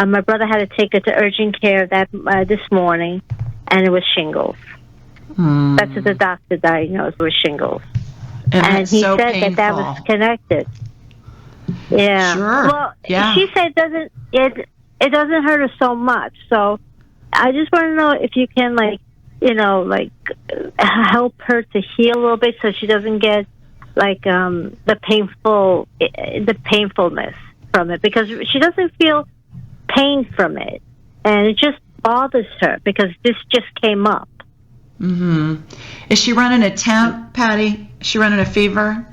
My brother had to take her to urgent care this morning, and it was shingles. That's what the doctor diagnosed with shingles. And he said
painful.
that was connected. Yeah.
Sure.
Well,
yeah.
She said it doesn't hurt her so much. So I just want to know if you can like help her to heal a little bit so she doesn't get like the painfulness from it, because she doesn't feel pain from it, and it just bothers her because this just came up.
Mm-hmm. Is she running a temp, Patty? Is she running a fever?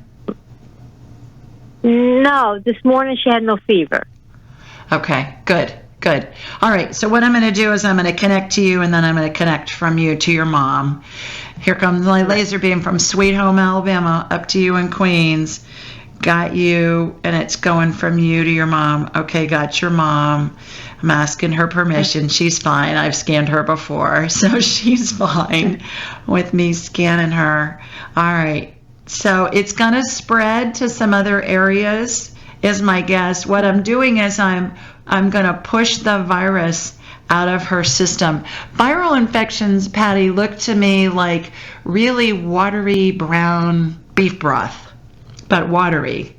No, this morning she had no fever.
Okay, good. All right, so what I'm going to do is I'm going to connect to you, and then I'm going to connect from you to your mom. Here comes my laser beam from Sweet Home, Alabama, up to you in Queens. Got you, and it's going from you to your mom. Okay, got your mom. I'm asking her permission. She's fine. I've scanned her before, so she's fine with me scanning her. All right, so it's going to spread to some other areas, is my guess. What I'm doing is I'm going to push the virus out of her system. Viral infections, Patty, look to me like really watery brown beef broth, but watery.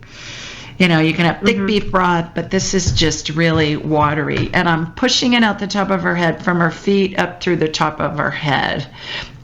You can have thick beef broth, but this is just really watery. And I'm pushing it out the top of her head, from her feet up through the top of her head.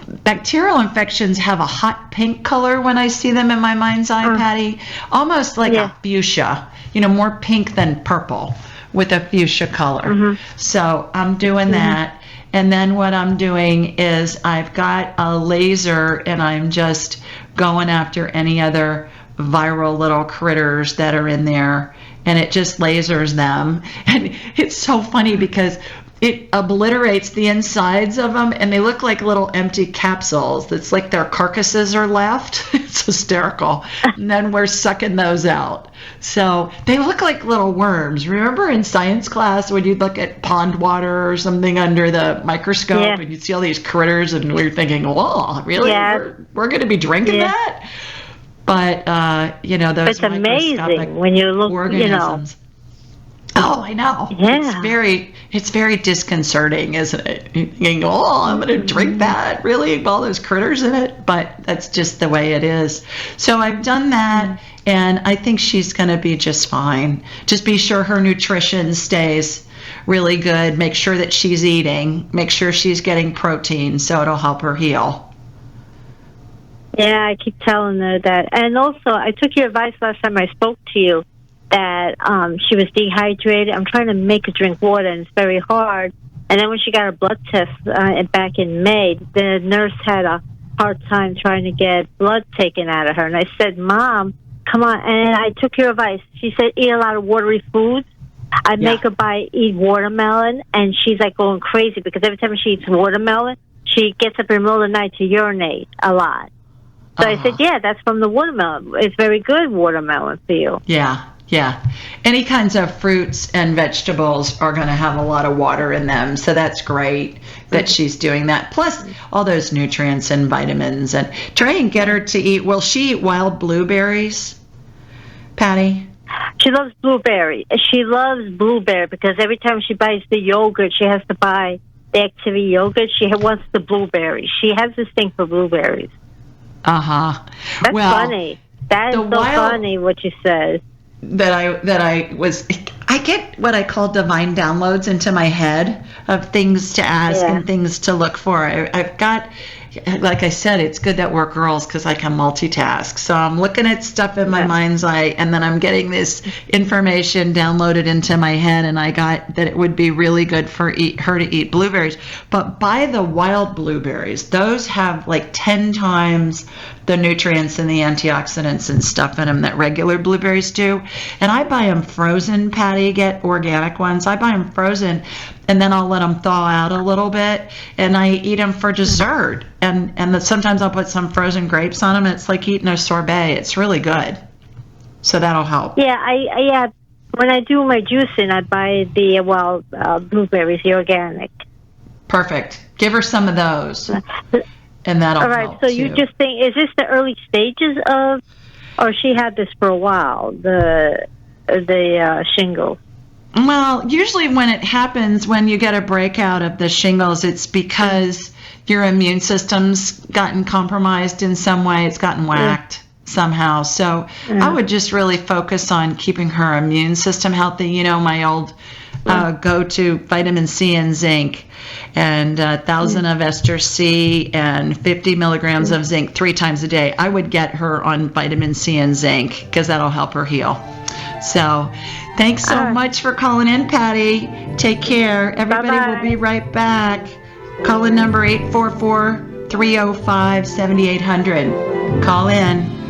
Bacterial infections have a hot pink color when I see them in my mind's eye, Patty. Almost like a fuchsia, more pink than purple, with a fuchsia color. So I'm doing that. And then what I'm doing is I've got a laser, and I'm just going after any other viral little critters that are in there, and it just lasers them. And it's so funny because it obliterates the insides of them, and they look like little empty capsules. It's like their carcasses are left. It's hysterical. And then we're sucking those out. So they look like little worms. Remember in science class when you'd look at pond water or something under the microscope, and you'd see all these critters, and we were thinking, whoa, really?
Yeah.
We're going to be drinking that? But, those
it's amazing when you look,
organisms. Oh, I know.
Yeah.
It's very disconcerting, isn't it? You're thinking, I'm going to drink that, really, all those critters in it. But that's just the way it is. So I've done that, and I think she's going to be just fine. Just be sure her nutrition stays really good. Make sure that she's eating. Make sure she's getting protein, so it'll help her heal.
Yeah, I keep telling her that. And also, I took your advice last time I spoke to you that she was dehydrated. I'm trying to make her drink water, and it's very hard. And then when she got her blood test back in May, the nurse had a hard time trying to get blood taken out of her. And I said, Mom, come on. And I took your advice. She said, eat a lot of watery foods. I make her eat watermelon, and she's like going crazy because every time she eats watermelon, she gets up in the middle of the night to urinate a lot. So I said, that's from the watermelon. It's very good watermelon for you.
Yeah. Any kinds of fruits and vegetables are going to have a lot of water in them. So that's great that she's doing that. Plus all those nutrients and vitamins. And try and get her to eat. Will she eat wild blueberries, Patty?
She loves blueberry. She loves blueberry because every time she buys the yogurt, she has to buy the Activity yogurt. She wants the blueberries. She has this thing for blueberries.
That's
funny. That is so funny what you said.
I get what I call divine downloads into my head of things to ask and things to look for. I've got, like I said, it's good that we're girls because I can multitask. So I'm looking at stuff in my mind's eye, and then I'm getting this information downloaded into my head, and I got that it would be really good for her to eat blueberries. But buy the wild blueberries. Those have like 10 times the nutrients and the antioxidants and stuff in them that regular blueberries do. And I buy them frozen, Patty. Get organic ones. I buy them frozen, and then I'll let them thaw out a little bit, and I eat them for dessert. And sometimes I'll put some frozen grapes on them, and it's like eating a sorbet. It's really good. So that'll help.
Yeah, when I do my juicing, I buy the wild blueberries, the organic.
Perfect. Give her some of those, and that'll
all right,
help
so
too.
You just think, is this the early stages of, or she had this for a while, the shingles?
Well, usually when it happens, when you get a breakout of the shingles, it's because your immune system's gotten compromised in some way. It's gotten whacked somehow. So I would just really focus on keeping her immune system healthy. My old go to vitamin C and zinc, and 1,000 of ester C and 50 milligrams of zinc 3 times a day. I would get her on vitamin C and zinc because that'll help her heal. So thanks so much for calling in, Patty. Take care. Everybody will be right back. Call in number 844-305-7800. Call in.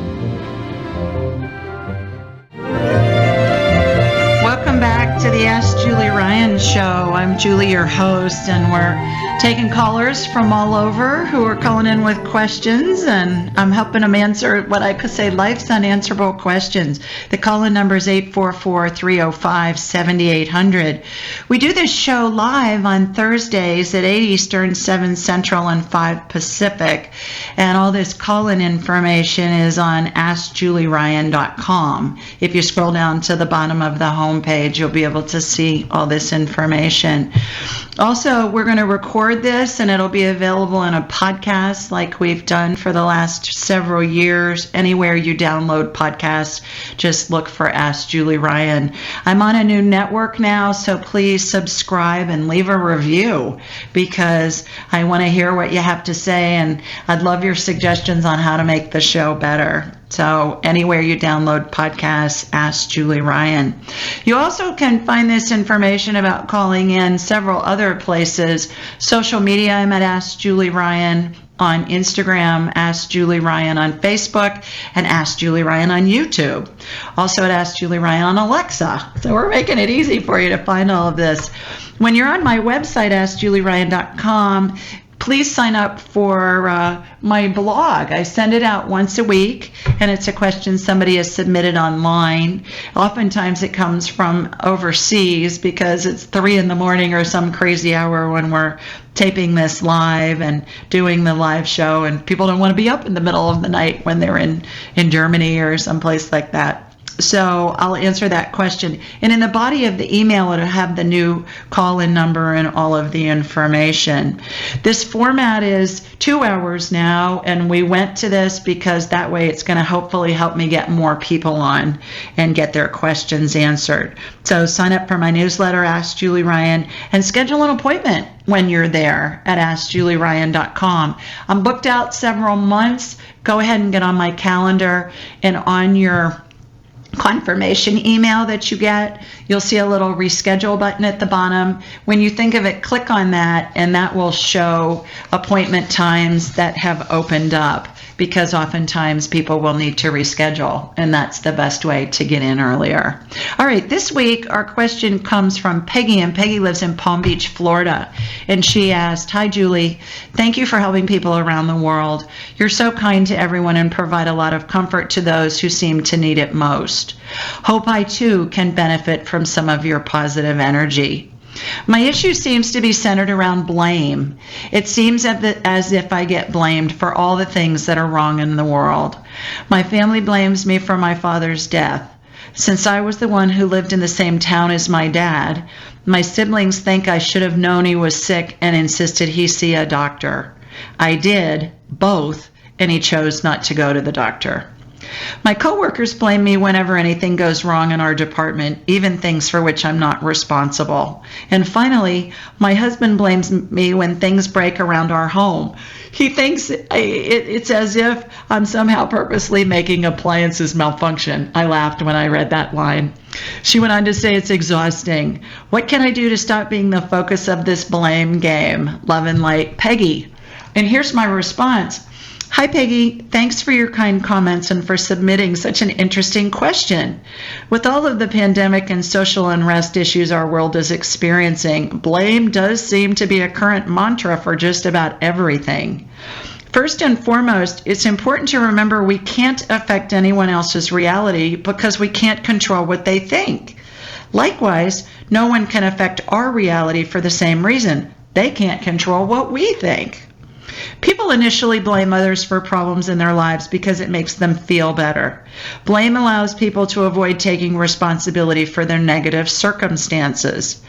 Welcome back to the Ask Julie Ryan show. I'm Julie, your host, and we're taking callers from all over who are calling in with questions, and I'm helping them answer what I could say life's unanswerable questions. The call-in number is 844-305-7800. We do this show live on Thursdays at 8 Eastern, 7 Central, and 5 Pacific, and all this call-in information is on AskJulieRyan.com. If you scroll down to the bottom of the homepage, you'll be able to see all this information. Also, we're going to record this, and it'll be available in a podcast like we've done for the last several years. Anywhere you download podcasts, just look for Ask Julie Ryan. I'm on a new network now, so please subscribe and leave a review because I want to hear what you have to say, and I'd love your suggestions on how to make the show better. So anywhere you download podcasts, Ask Julie Ryan. You also can find this information about calling in several other places. Social media, I'm at Ask Julie Ryan on Instagram, Ask Julie Ryan on Facebook, and Ask Julie Ryan on YouTube. Also at Ask Julie Ryan on Alexa. So we're making it easy for you to find all of this. When you're on my website, AskJulieRyan.com, please sign up for my blog. I send it out once a week, and it's a question somebody has submitted online. Oftentimes it comes from overseas because it's 3 a.m. or some crazy hour when we're taping this live and doing the live show, and people don't want to be up in the middle of the night when they're in Germany or someplace like that. So I'll answer that question. And in the body of the email, it'll have the new call-in number and all of the information. This format is 2 hours now, and we went to this because that way it's going to hopefully help me get more people on and get their questions answered. So sign up for my newsletter, Ask Julie Ryan, and schedule an appointment when you're there at AskJulieRyan.com. I'm booked out several months. Go ahead and get on my calendar, and on your confirmation email that you get, you'll see a little reschedule button at the bottom. When you think of it, click on that, and that will show appointment times that have opened up, because oftentimes people will need to reschedule, and that's the best way to get in earlier. All right, this week our question comes from Peggy, and Peggy lives in Palm Beach, Florida, and she asked, "Hi Julie, thank you for helping people around the world. You're so kind to everyone and provide a lot of comfort to those who seem to need it most. Hope I too can benefit from some of your positive energy. My issue seems to be centered around blame. It seems as if I get blamed for all the things that are wrong in the world. My family blames me for my father's death. Since I was the one who lived in the same town as my dad, my siblings think I should have known he was sick and insisted he see a doctor. I did, both, and he chose not to go to the doctor. My coworkers blame me whenever anything goes wrong in our department, even things for which I'm not responsible. And finally, my husband blames me when things break around our home. He thinks it's as if I'm somehow purposely making appliances malfunction. I laughed when I read that line. She went on to say, it's exhausting. What can I do to stop being the focus of this blame game? Love and light, Peggy. And here's my response. Hi, Peggy. Thanks for your kind comments and for submitting such an interesting question. With all of the pandemic and social unrest issues our world is experiencing, blame does seem to be a current mantra for just about everything. First and foremost, it's important to remember we can't affect anyone else's reality because we can't control what they think. Likewise, no one can affect our reality for the same reason. They can't control what we think. People initially blame others for problems in their lives because it makes them feel better. Blame allows people to avoid taking responsibility for their negative circumstances.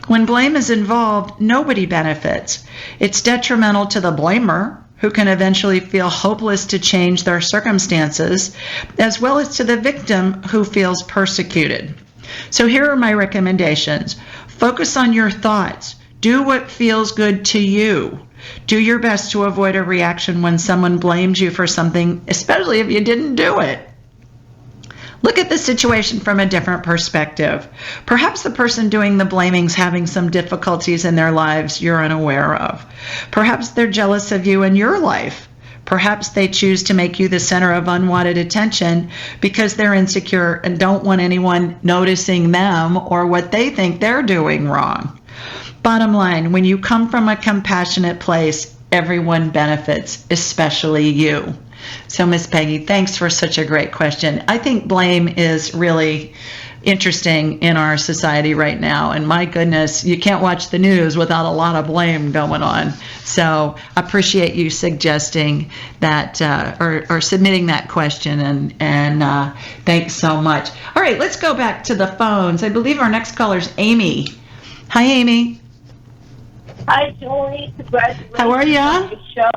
When blame is involved, nobody benefits. It's detrimental to the blamer, who can eventually feel hopeless to change their circumstances, as well as to the victim who feels persecuted. So here are my recommendations. Focus on your thoughts. Do what feels good to you. Do your best to avoid a reaction when someone blames you for something, especially if you didn't do it. Look at the situation from a different perspective. Perhaps the person doing the blaming is having some difficulties in their lives you're unaware of. Perhaps they're jealous of you in your life. Perhaps they choose to make you the center of unwanted attention because they're insecure and don't want anyone noticing them or what they think they're doing wrong. Bottom line, when you come from a compassionate place, everyone benefits, especially you. So, Miss Peggy, thanks for such a great question. I think blame is really interesting in our society right now. And my goodness, you can't watch the news without a lot of blame going on. So I appreciate you suggesting that or submitting that question. And thanks so much. All right, let's go back to the phones. I believe our next caller is Amy. Hi, Amy.
Hi, Julie. Congratulations.
How are ya?
On your show.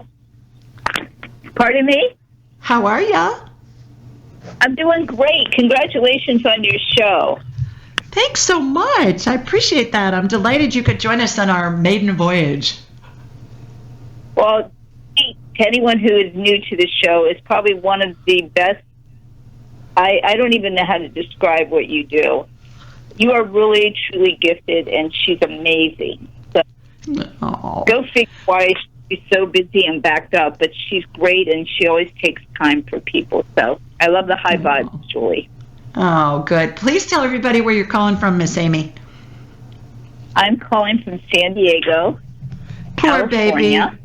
Pardon me?
How are ya?
I'm doing great. Congratulations on your show.
Thanks so much. I appreciate that. I'm delighted you could join us on our maiden voyage.
Well, to anyone who is new to the show, it's probably one of the best. I don't even know how to describe what you do. You are really, truly gifted, and she's amazing. So go figure why she's so busy and backed up, but she's great, and she always takes time for people. So I love the high vibes, Julie.
Oh, good. Please tell everybody where you're calling from, Miss Amy.
I'm calling from San Diego,
Poor
California.
baby.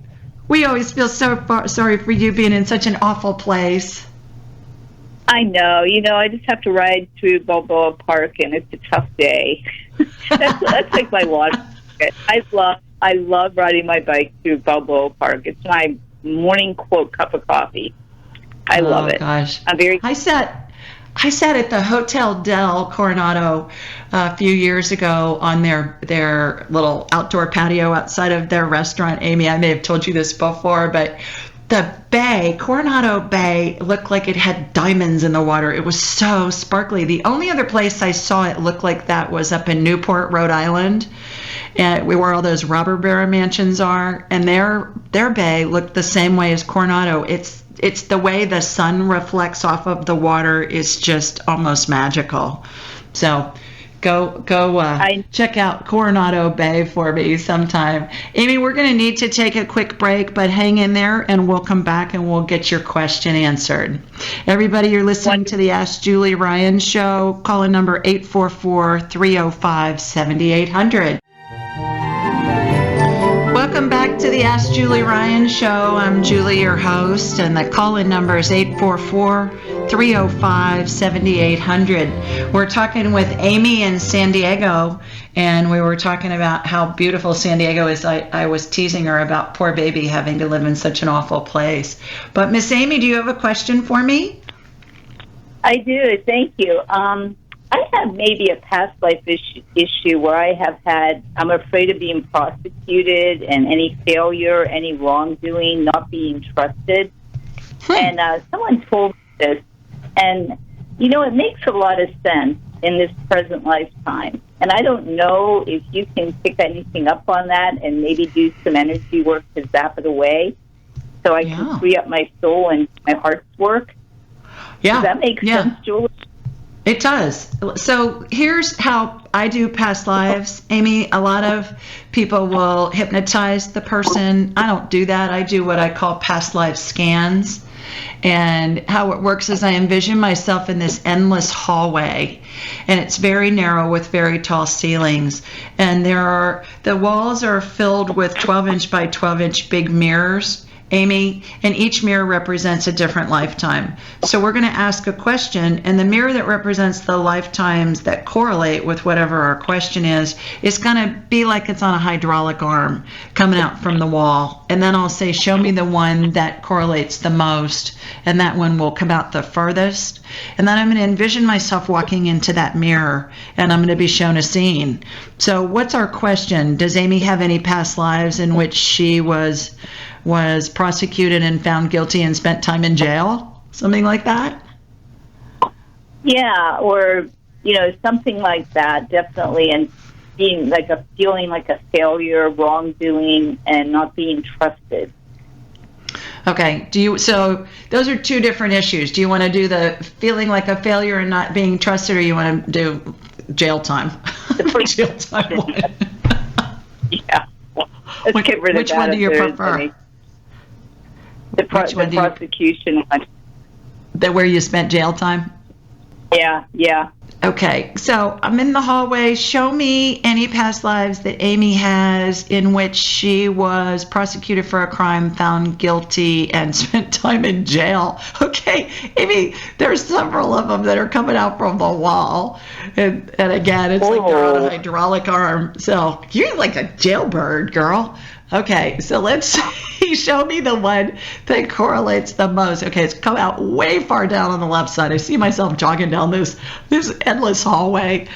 We always feel so sorry for you being in such an awful place.
I know. I just have to ride through Balboa Park, and it's a tough day. that's like my life. I love riding my bike through Balboa Park. It's my morning cup of coffee. I love it. Oh gosh, I sat at the Hotel del Coronado a few years ago on their little outdoor patio outside of their restaurant. Amy, I may have told you this before, but the bay, Coronado Bay, looked like it had diamonds in the water. It was so sparkly. The only other place I saw it look like that was up in Newport, Rhode Island, and where all those robber baron mansions are. And their bay looked the same way as Coronado. It's the way the sun reflects off of the water is just almost magical. So go check out Coronado Bay for me sometime. Amy, we're going to need to take a quick break, but hang in there and we'll come back and we'll get your question answered. Everybody, you're listening to the Ask Julie Ryan Show. Call in number 844-305-7800. Welcome back to the Ask Julie Ryan Show. I'm Julie, your host, and the call-in number is 844-305-7800. We're talking with Amy in San Diego, and we were talking about how beautiful San Diego is. I was teasing her about poor baby having to live in such an awful place. But Miss Amy, do you have a question for me? I do. Thank you. I have maybe a past life issue where I'm afraid of being prosecuted and any failure, any wrongdoing, not being trusted. And someone told me this, and, it makes a lot of sense in this present lifetime. And I don't know if you can pick anything up on that and maybe do some energy work to zap it away so I can free up my soul and my heart's work.
Yeah.
Does that make sense, Julie?
It does. So here's how I do past lives, Amy. A lot of people will hypnotize the person. I don't do that. I do what I call past life scans. And how it works is I envision myself in this endless hallway, and it's very narrow with very tall ceilings. And the walls are filled with 12-inch by 12-inch big mirrors, Amy, and each mirror represents a different lifetime. So we're going to ask a question, and the mirror that represents the lifetimes that correlate with whatever our question is going to be like it's on a hydraulic arm coming out from the wall. And then I'll say, show me the one that correlates the most, and that one will come out the furthest. And then I'm going to envision myself walking into that mirror, and I'm going to be shown a scene. So what's our question? Does Amy have any past lives in which she was prosecuted and found guilty and spent time in jail? Something like that?
Yeah, or, something like that, definitely. And being feeling like a failure, wrongdoing, and not being trusted.
Okay. So those are two different issues. Do you want to do the feeling like a failure and not being trusted, or you want to do jail time? Jail time one.
Yeah. Let's get rid of
which
that.
one do you prefer?
The prosecution one.
Where you spent jail time?
Yeah.
Okay, so I'm in the hallway. Show me any past lives that Amy has in which she was prosecuted for a crime, found guilty, and spent time in jail. Okay, Amy, there's several of them that are coming out from the wall. And again, it's like they're on a hydraulic arm. So you're like a jailbird, girl. Okay, so let's see. Show me the one that correlates the most. Okay, it's come out way far down on the left side. I see myself jogging down this endless hallway,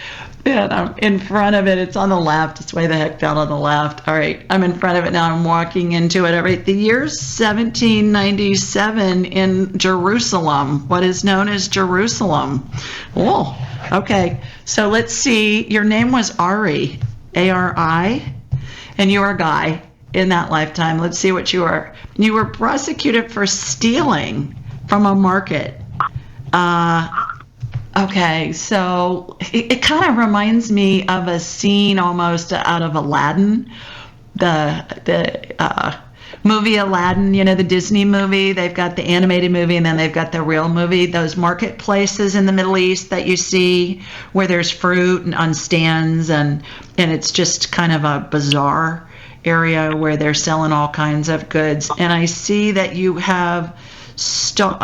and I'm in front of it. It's on the left. It's way the heck down on the left. All right, I'm in front of it now. I'm walking into it. All right, the year's 1797 in Jerusalem, what is known as Jerusalem. Oh, okay. So let's see. Your name was Ari, A-R-I, and you're a guy. In that lifetime, let's see what you were. You were prosecuted for stealing from a market. Okay, so it kind of reminds me of a scene almost out of Aladdin, the movie Aladdin. You know, the Disney movie. They've got the animated movie, and then they've got the real movie. Those marketplaces in the Middle East that you see, where there's fruit and on stands, and it's just kind of a bizarre area where they're selling all kinds of goods. And I see that you have stole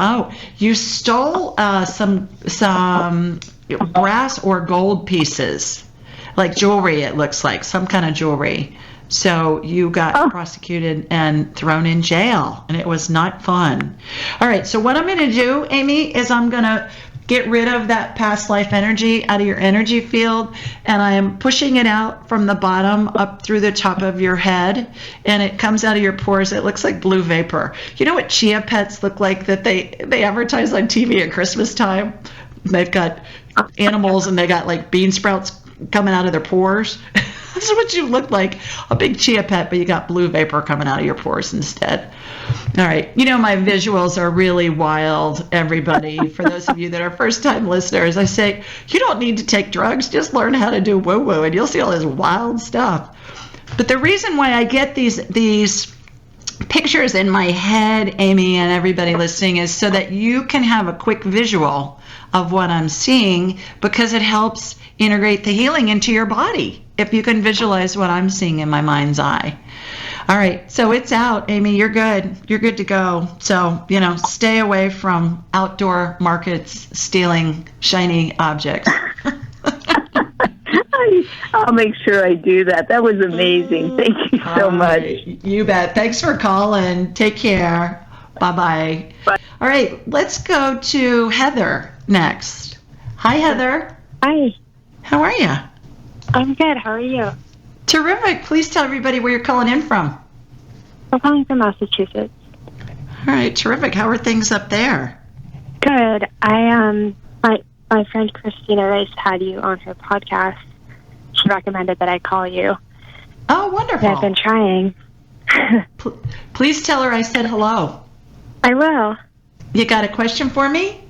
some brass or gold pieces, like jewelry. It looks like some kind of jewelry. So you got prosecuted and thrown in jail, and it was not fun. All right, so what I'm going to do, Amy, is I'm going to get rid of that past life energy out of your energy field, and I am pushing it out from the bottom up through the top of your head, and it comes out of your pores. It looks like blue vapor. You know what chia pets look like that they advertise on TV at Christmas time? They've got animals, and they got like bean sprouts coming out of their pores. This is what you look like, a big chia pet, but you got blue vapor coming out of your pores instead. All right. You know, my visuals are really wild, everybody. For those of you that are first-time listeners, I say, you don't need to take drugs. Just learn how to do woo-woo, and you'll see all this wild stuff. But the reason why I get these pictures in my head, Amy, and everybody listening, is so that you can have a quick visual of what I'm seeing, because it helps integrate the healing into your body if you can visualize what I'm seeing in my mind's eye. All right, so it's out, Amy. You're good. You're good to go. So, stay away from outdoor markets stealing shiny objects.
I'll make sure I do that. That was amazing. Thank you so much.
You bet. Thanks for calling. Take care. Bye-bye.
Bye.
All right, let's go to Heather next. Hi, Heather.
Hi.
How are you?
I'm good. How are you?
Terrific. Please tell everybody where you're calling in from.
I'm calling from Massachusetts.
All right, terrific. How are things up there?
Good. My friend Christina Rice had you on her podcast. She recommended that I call you.
Oh, wonderful.
And I've been trying.
Please tell her I said hello.
I will.
You got a question for me?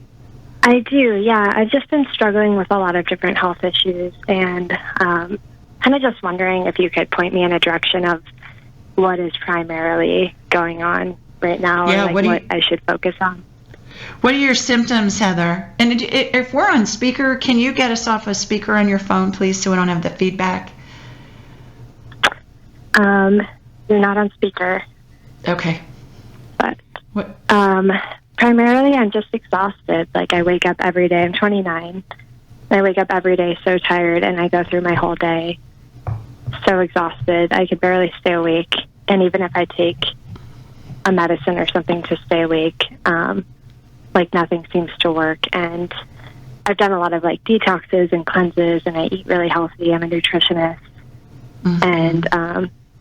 I do, yeah. I've just been struggling with a lot of different health issues, and kind of just wondering if you could point me in a direction of what is primarily going on right now,
yeah,
or what I should focus on.
What are your symptoms, Heather? And if we're on speaker, can you get us off a speaker on your phone, please, so we don't have the feedback?
You're not on speaker.
Okay.
But
what?
Primarily, I'm just exhausted. Like, I wake up every day. I'm 29. I wake up every day so tired, and I go through my whole day so exhausted. I could barely stay awake. And even if I take a medicine or something to stay awake, nothing seems to work. And I've done a lot of detoxes and cleanses, and I eat really healthy. I'm a nutritionist. Mm-hmm. And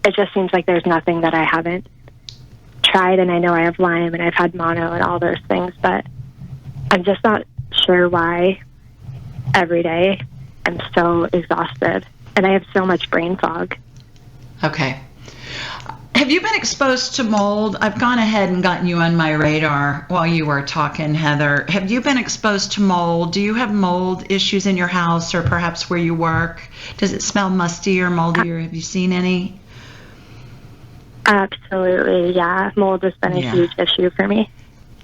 it just seems like there's nothing that I haven't tried. And I know I have Lyme, and I've had mono and all those things, but I'm just not sure why every day I'm so exhausted. and I have so much brain fog.
Okay. Have you been exposed to mold? I've gone ahead and gotten you on my radar while you were talking, Heather. Have you been exposed to mold? Do you have mold issues in your house or perhaps where you work? Does it smell musty or moldy, or have you seen any?
Absolutely, yeah. Mold has been a huge issue for me.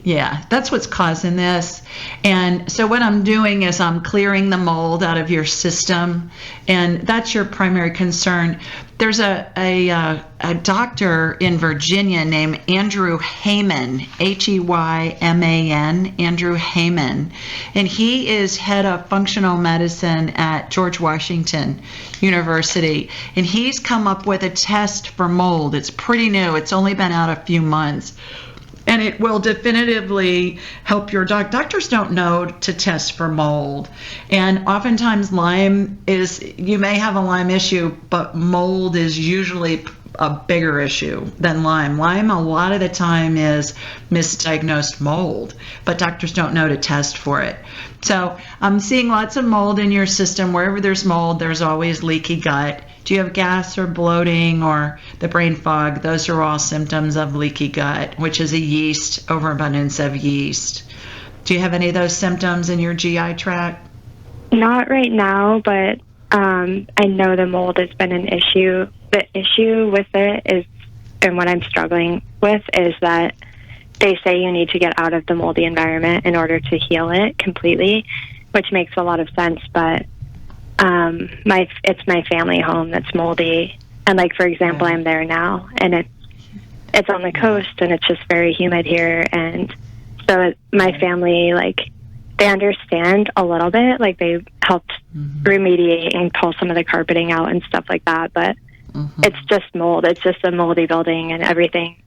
Yeah, that's what's causing this. And so what I'm doing is I'm clearing the mold out of your system, and that's your primary concern. There's a doctor in Virginia named Andrew Heyman, Heyman, Andrew Heyman, and he is head of functional medicine at George Washington University, and he's come up with a test for mold. It's pretty new. It's only been out a few months. And it will definitively help your doctors don't know to test for mold. And oftentimes Lyme you may have a Lyme issue, but mold is usually a bigger issue than Lyme. Lyme a lot of the time is misdiagnosed mold, but doctors don't know to test for it. So I'm seeing lots of mold in your system. Wherever there's mold, there's always leaky gut. Do you have gas or bloating or the brain fog? Those are all symptoms of leaky gut, which is a overabundance of yeast. Do you have any of those symptoms in your GI tract?
Not right now, but I know the mold has been an issue. The issue with it is, and what I'm struggling with, is that they say you need to get out of the moldy environment in order to heal it completely, which makes a lot of sense, but it's my family home that's moldy, and like, for example, I'm there now, and it's on the coast, and it's just very humid here, and so my family, like, they understand a little bit, like they helped remediate and pull some of the carpeting out and stuff like that, but it's just mold. It's just a moldy building, and everything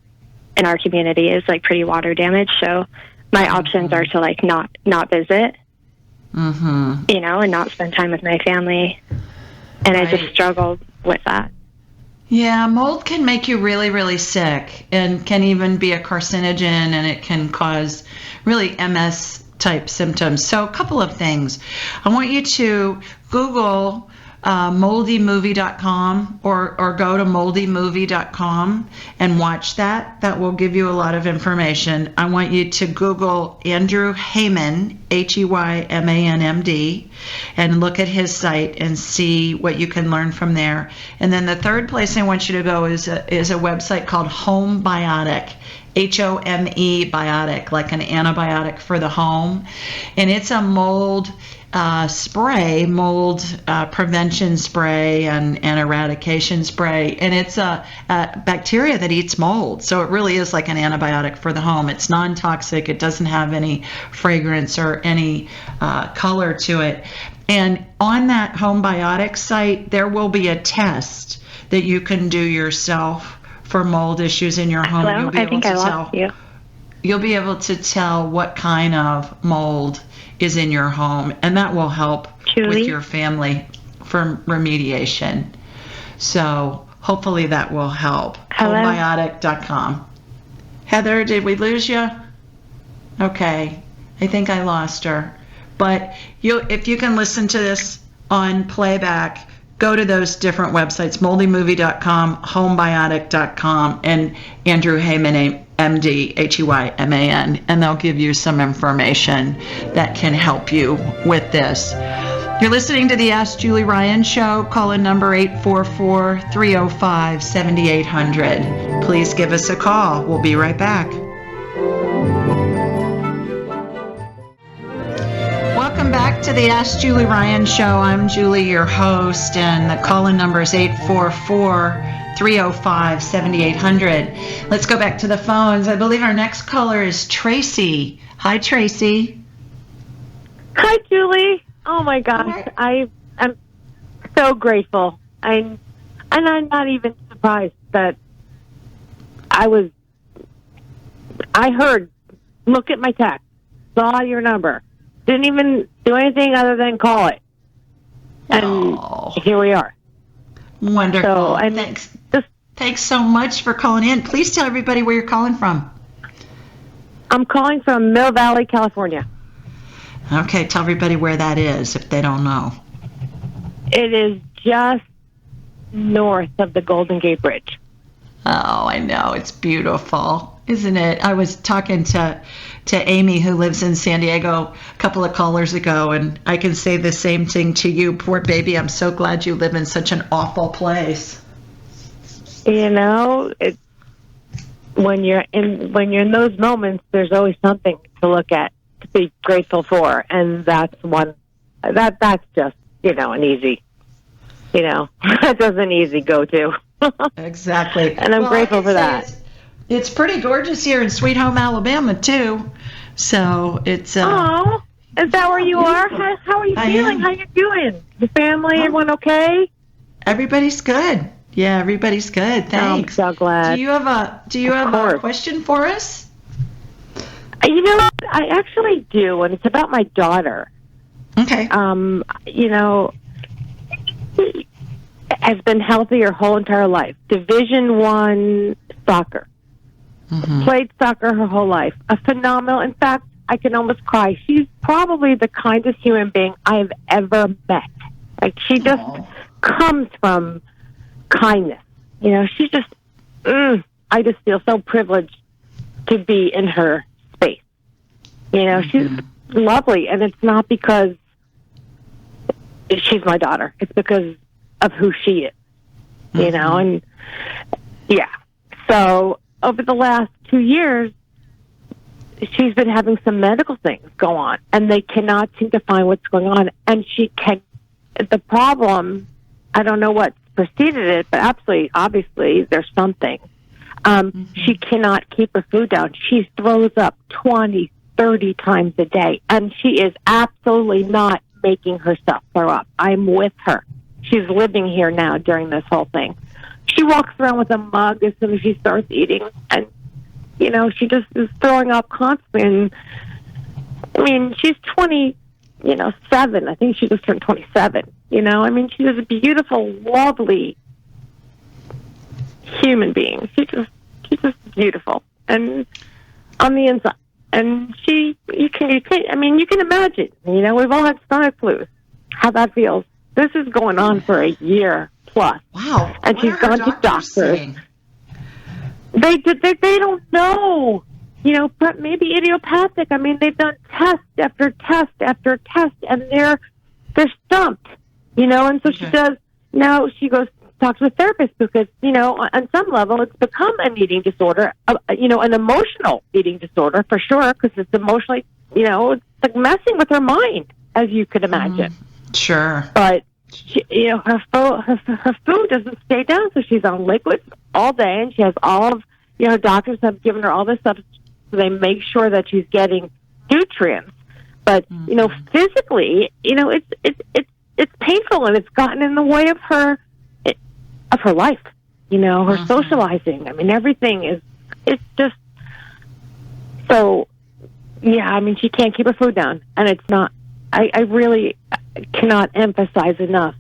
in our community is like pretty water damaged, so my options are to like not visit, you know, and not spend time with my family. And I just struggled with that.
Yeah, mold can make you really, really sick, and can even be a carcinogen, and it can cause really MS type symptoms. So a couple of things. I want you to Google moldymovie.com or go to moldymovie.com and watch that. That will give you a lot of information. I want you to Google Andrew Heyman, Heymanmd, and look at his site and see what you can learn from there. And then the third place I want you to go is a website called Home Biotic. HOME biotic, like an antibiotic for the home. And it's a mold spray, mold prevention spray and eradication spray. And it's a bacteria that eats mold. So it really is like an antibiotic for the home. It's non-toxic. It doesn't have any fragrance or any color to it. And on that Home Biotic site, there will be a test that you can do yourself for mold issues in your home.
Hello?
You'll be
I
able
think
to
I lost
tell.
you.
You'll be able to tell what kind of mold is in your home, and that will help with your family for remediation. So hopefully that will help.
Hello?
Homebiotic.com. Heather, did we lose you? Okay, I think I lost her. But if you can listen to this on playback, go to those different websites, moldymovie.com, homebiotic.com, and Andrew Heyman, MD, Heyman, and they'll give you some information that can help you with this. You're listening to the Ask Julie Ryan Show. Call in number 844-305-7800. Please give us a call. We'll be right back. Welcome back to the Ask Julie Ryan Show. I'm Julie, your host, and the call-in number is 844-305-7800. Let's go back to the phones. I believe our next caller is Tracy. Hi, Tracy.
Hi, Julie. Oh my gosh, I'm so grateful. I'm not even surprised that I heard, look at my text, saw your number. Didn't even do anything other than call it. And here we are.
Wonderful.
So,
Thanks so much for calling in. Please tell everybody where you're calling from.
I'm calling from Mill Valley, California.
Okay, tell everybody where that is if they don't know.
It is just north of the Golden Gate Bridge.
Oh, I know. It's beautiful, isn't it? I was talking to Amy, who lives in San Diego, a couple of callers ago, and I can say the same thing to you. Poor baby, I'm so glad you live in such an awful place.
You know, when you're in those moments, there's always something to look at, to be grateful for, and that's that's just, an easy, that's an easy go-to.
Exactly.
And I'm grateful for that.
It's pretty gorgeous here in Sweet Home, Alabama, too. So it's.
Oh, is that where you are? How are you feeling? How are you doing? The family, everyone okay?
Everybody's good. Yeah, everybody's good. Thanks.
I'm so glad.
Do you have a question for us?
You know what? I actually do, and it's about my daughter.
Okay.
Has been healthy her whole entire life. Division I soccer.
Mm-hmm.
Played soccer her whole life. A phenomenal. In fact, I can almost cry. She's probably the kindest human being I've ever met. Like, she just comes from kindness. She's just, I just feel so privileged to be in her space. She's lovely, and it's not because she's my daughter. It's because of who she is, and yeah. So over the last 2 years, she's been having some medical things go on, and they cannot seem to find what's going on. And the problem, I don't know what preceded it, but obviously there's something. She cannot keep her food down. She throws up 20, 30 times a day, and she is absolutely not making herself throw up. I'm with her. She's living here now during this whole thing. She walks around with a mug as soon as she starts eating, and she just is throwing up constantly. And she's 7. I think she just turned 27. She's a beautiful, lovely human being. She's just beautiful, and on the inside. And you can imagine. We've all had stomach flus. How that feels. This is going on for a year plus.
Wow.
And she's gone to doctors. Saying? They don't know. But maybe idiopathic. They've done test after test after test, and they're stumped. And so she does. Now she goes talk to a therapist because on some level it's become an eating disorder. An emotional eating disorder for sure, because it's emotionally. It's like messing with her mind, as you could imagine.
Sure.
But her food doesn't stay down, so she's on liquids all day, and she has all of her doctors have given her all this stuff, so they make sure that she's getting nutrients. But physically, it's painful, and it's gotten in the way of her life. Her socializing. Everything is. It's just so. Yeah, she can't keep her food down, and it's not. I really cannot emphasize enough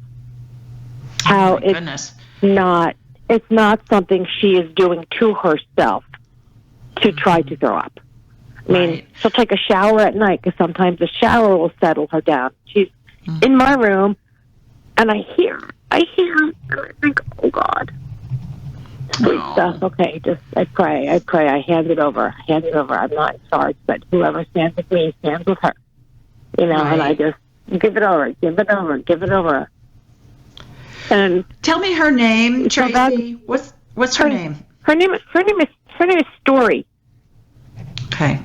how it's not something she is doing to herself to try to throw up. She'll take a shower at night because sometimes a shower will settle her down. She's in my room, and I hear, and I think, oh God, sweet stuff. Okay, I pray, I hand it over. I'm not in charge, but whoever stands with me stands with her. And I just give it over. And
tell me her name, Tracy. What's her name?
Her name is Story.
Okay.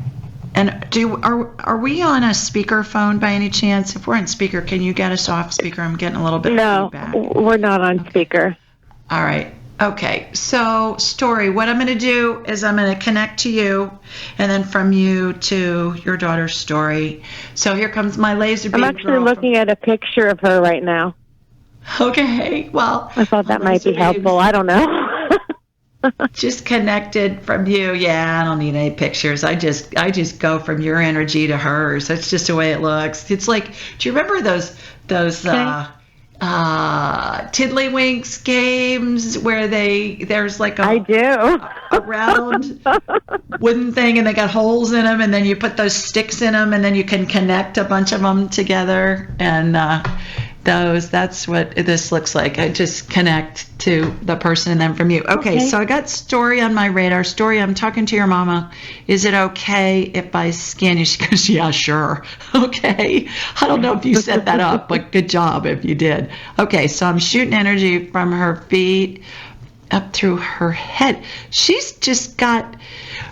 And are we on a speaker phone by any chance? If we're on speaker, can you get us off speaker? I'm getting a little bit of feedback.
No, we're not on speaker.
All right. Okay. So, Story, what I'm going to do is I'm going to connect to you, and then from you to your daughter's Story. So here comes my laser beam.
I'm actually looking at a picture of her right now.
Okay. Well,
I thought that might be helpful. I don't know.
Just connected from you. Yeah, I don't need any pictures. I just go from your energy to hers. That's just the way it looks. It's like, do you remember those Tiddlywinks games where there's like
I do.
a round wooden thing, and they got holes in them, and then you put those sticks in them, and then you can connect a bunch of them together, and That's what this looks like. I just connect to the person and then from you. Okay, so I got Story on my radar. Story, I'm talking to your mama. Is it okay if I scan you? She goes, yeah, sure. Okay. I don't know if you set that up, but good job if you did. Okay, so I'm shooting energy from her feet up through her head. She's just got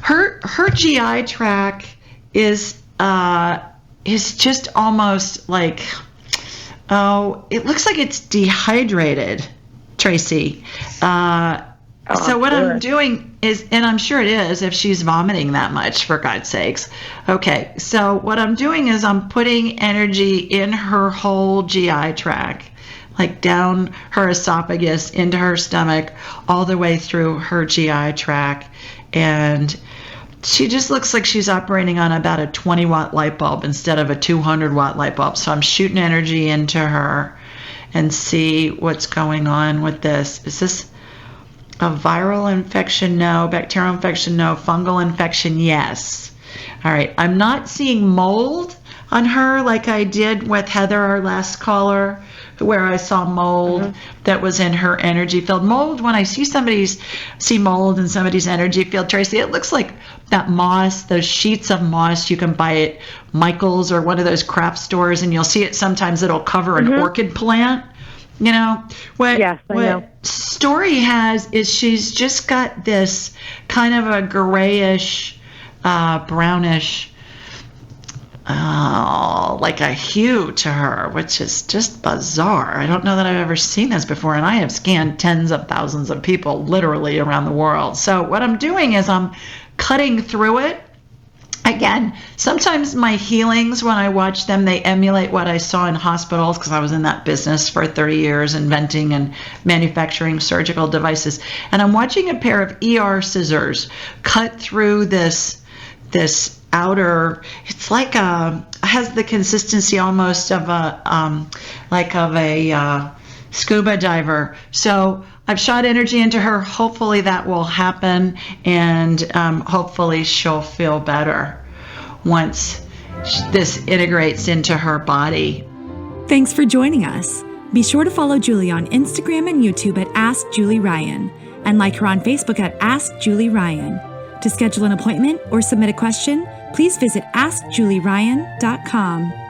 her GI tract is just almost like, it looks like it's dehydrated, Tracy. So what I'm doing is, and I'm sure it is if she's vomiting that much, for God's sakes. Okay, so what I'm doing is I'm putting energy in her whole GI tract, like down her esophagus, into her stomach, all the way through her GI tract. And she just looks like she's operating on about a 20-watt light bulb instead of a 200-watt light bulb. So I'm shooting energy into her and see what's going on with this. Is this a viral infection? No. Bacterial infection? No. Fungal infection? Yes. All right. I'm not seeing mold on her like I did with Heather, our last caller, where I saw mold that was in her energy field. Mold, when I see mold in somebody's energy field, Tracy, it looks like that moss, those sheets of moss you can buy at Michael's or one of those craft stores, and you'll see it sometimes. It'll cover an orchid plant. You know, what Story has is she's just got this kind of a grayish, brownish, like a hue to her, which is just bizarre. I don't know that I've ever seen this before, and I have scanned tens of thousands of people literally around the world. So what I'm doing is I'm cutting through it. Again, sometimes my healings, when I watch them, they emulate what I saw in hospitals, because I was in that business for 30 years, inventing and manufacturing surgical devices. And I'm watching a pair of ER scissors cut through this outer, it's like has the consistency almost of a scuba diver. So I've shot energy into her. Hopefully that will happen, and hopefully she'll feel better once this integrates into her body.
Thanks for joining us. Be sure to follow Julie on Instagram and YouTube at Ask Julie Ryan, and like her on Facebook at Ask Julie Ryan. To schedule an appointment or submit a question, please visit AskJulieRyan.com.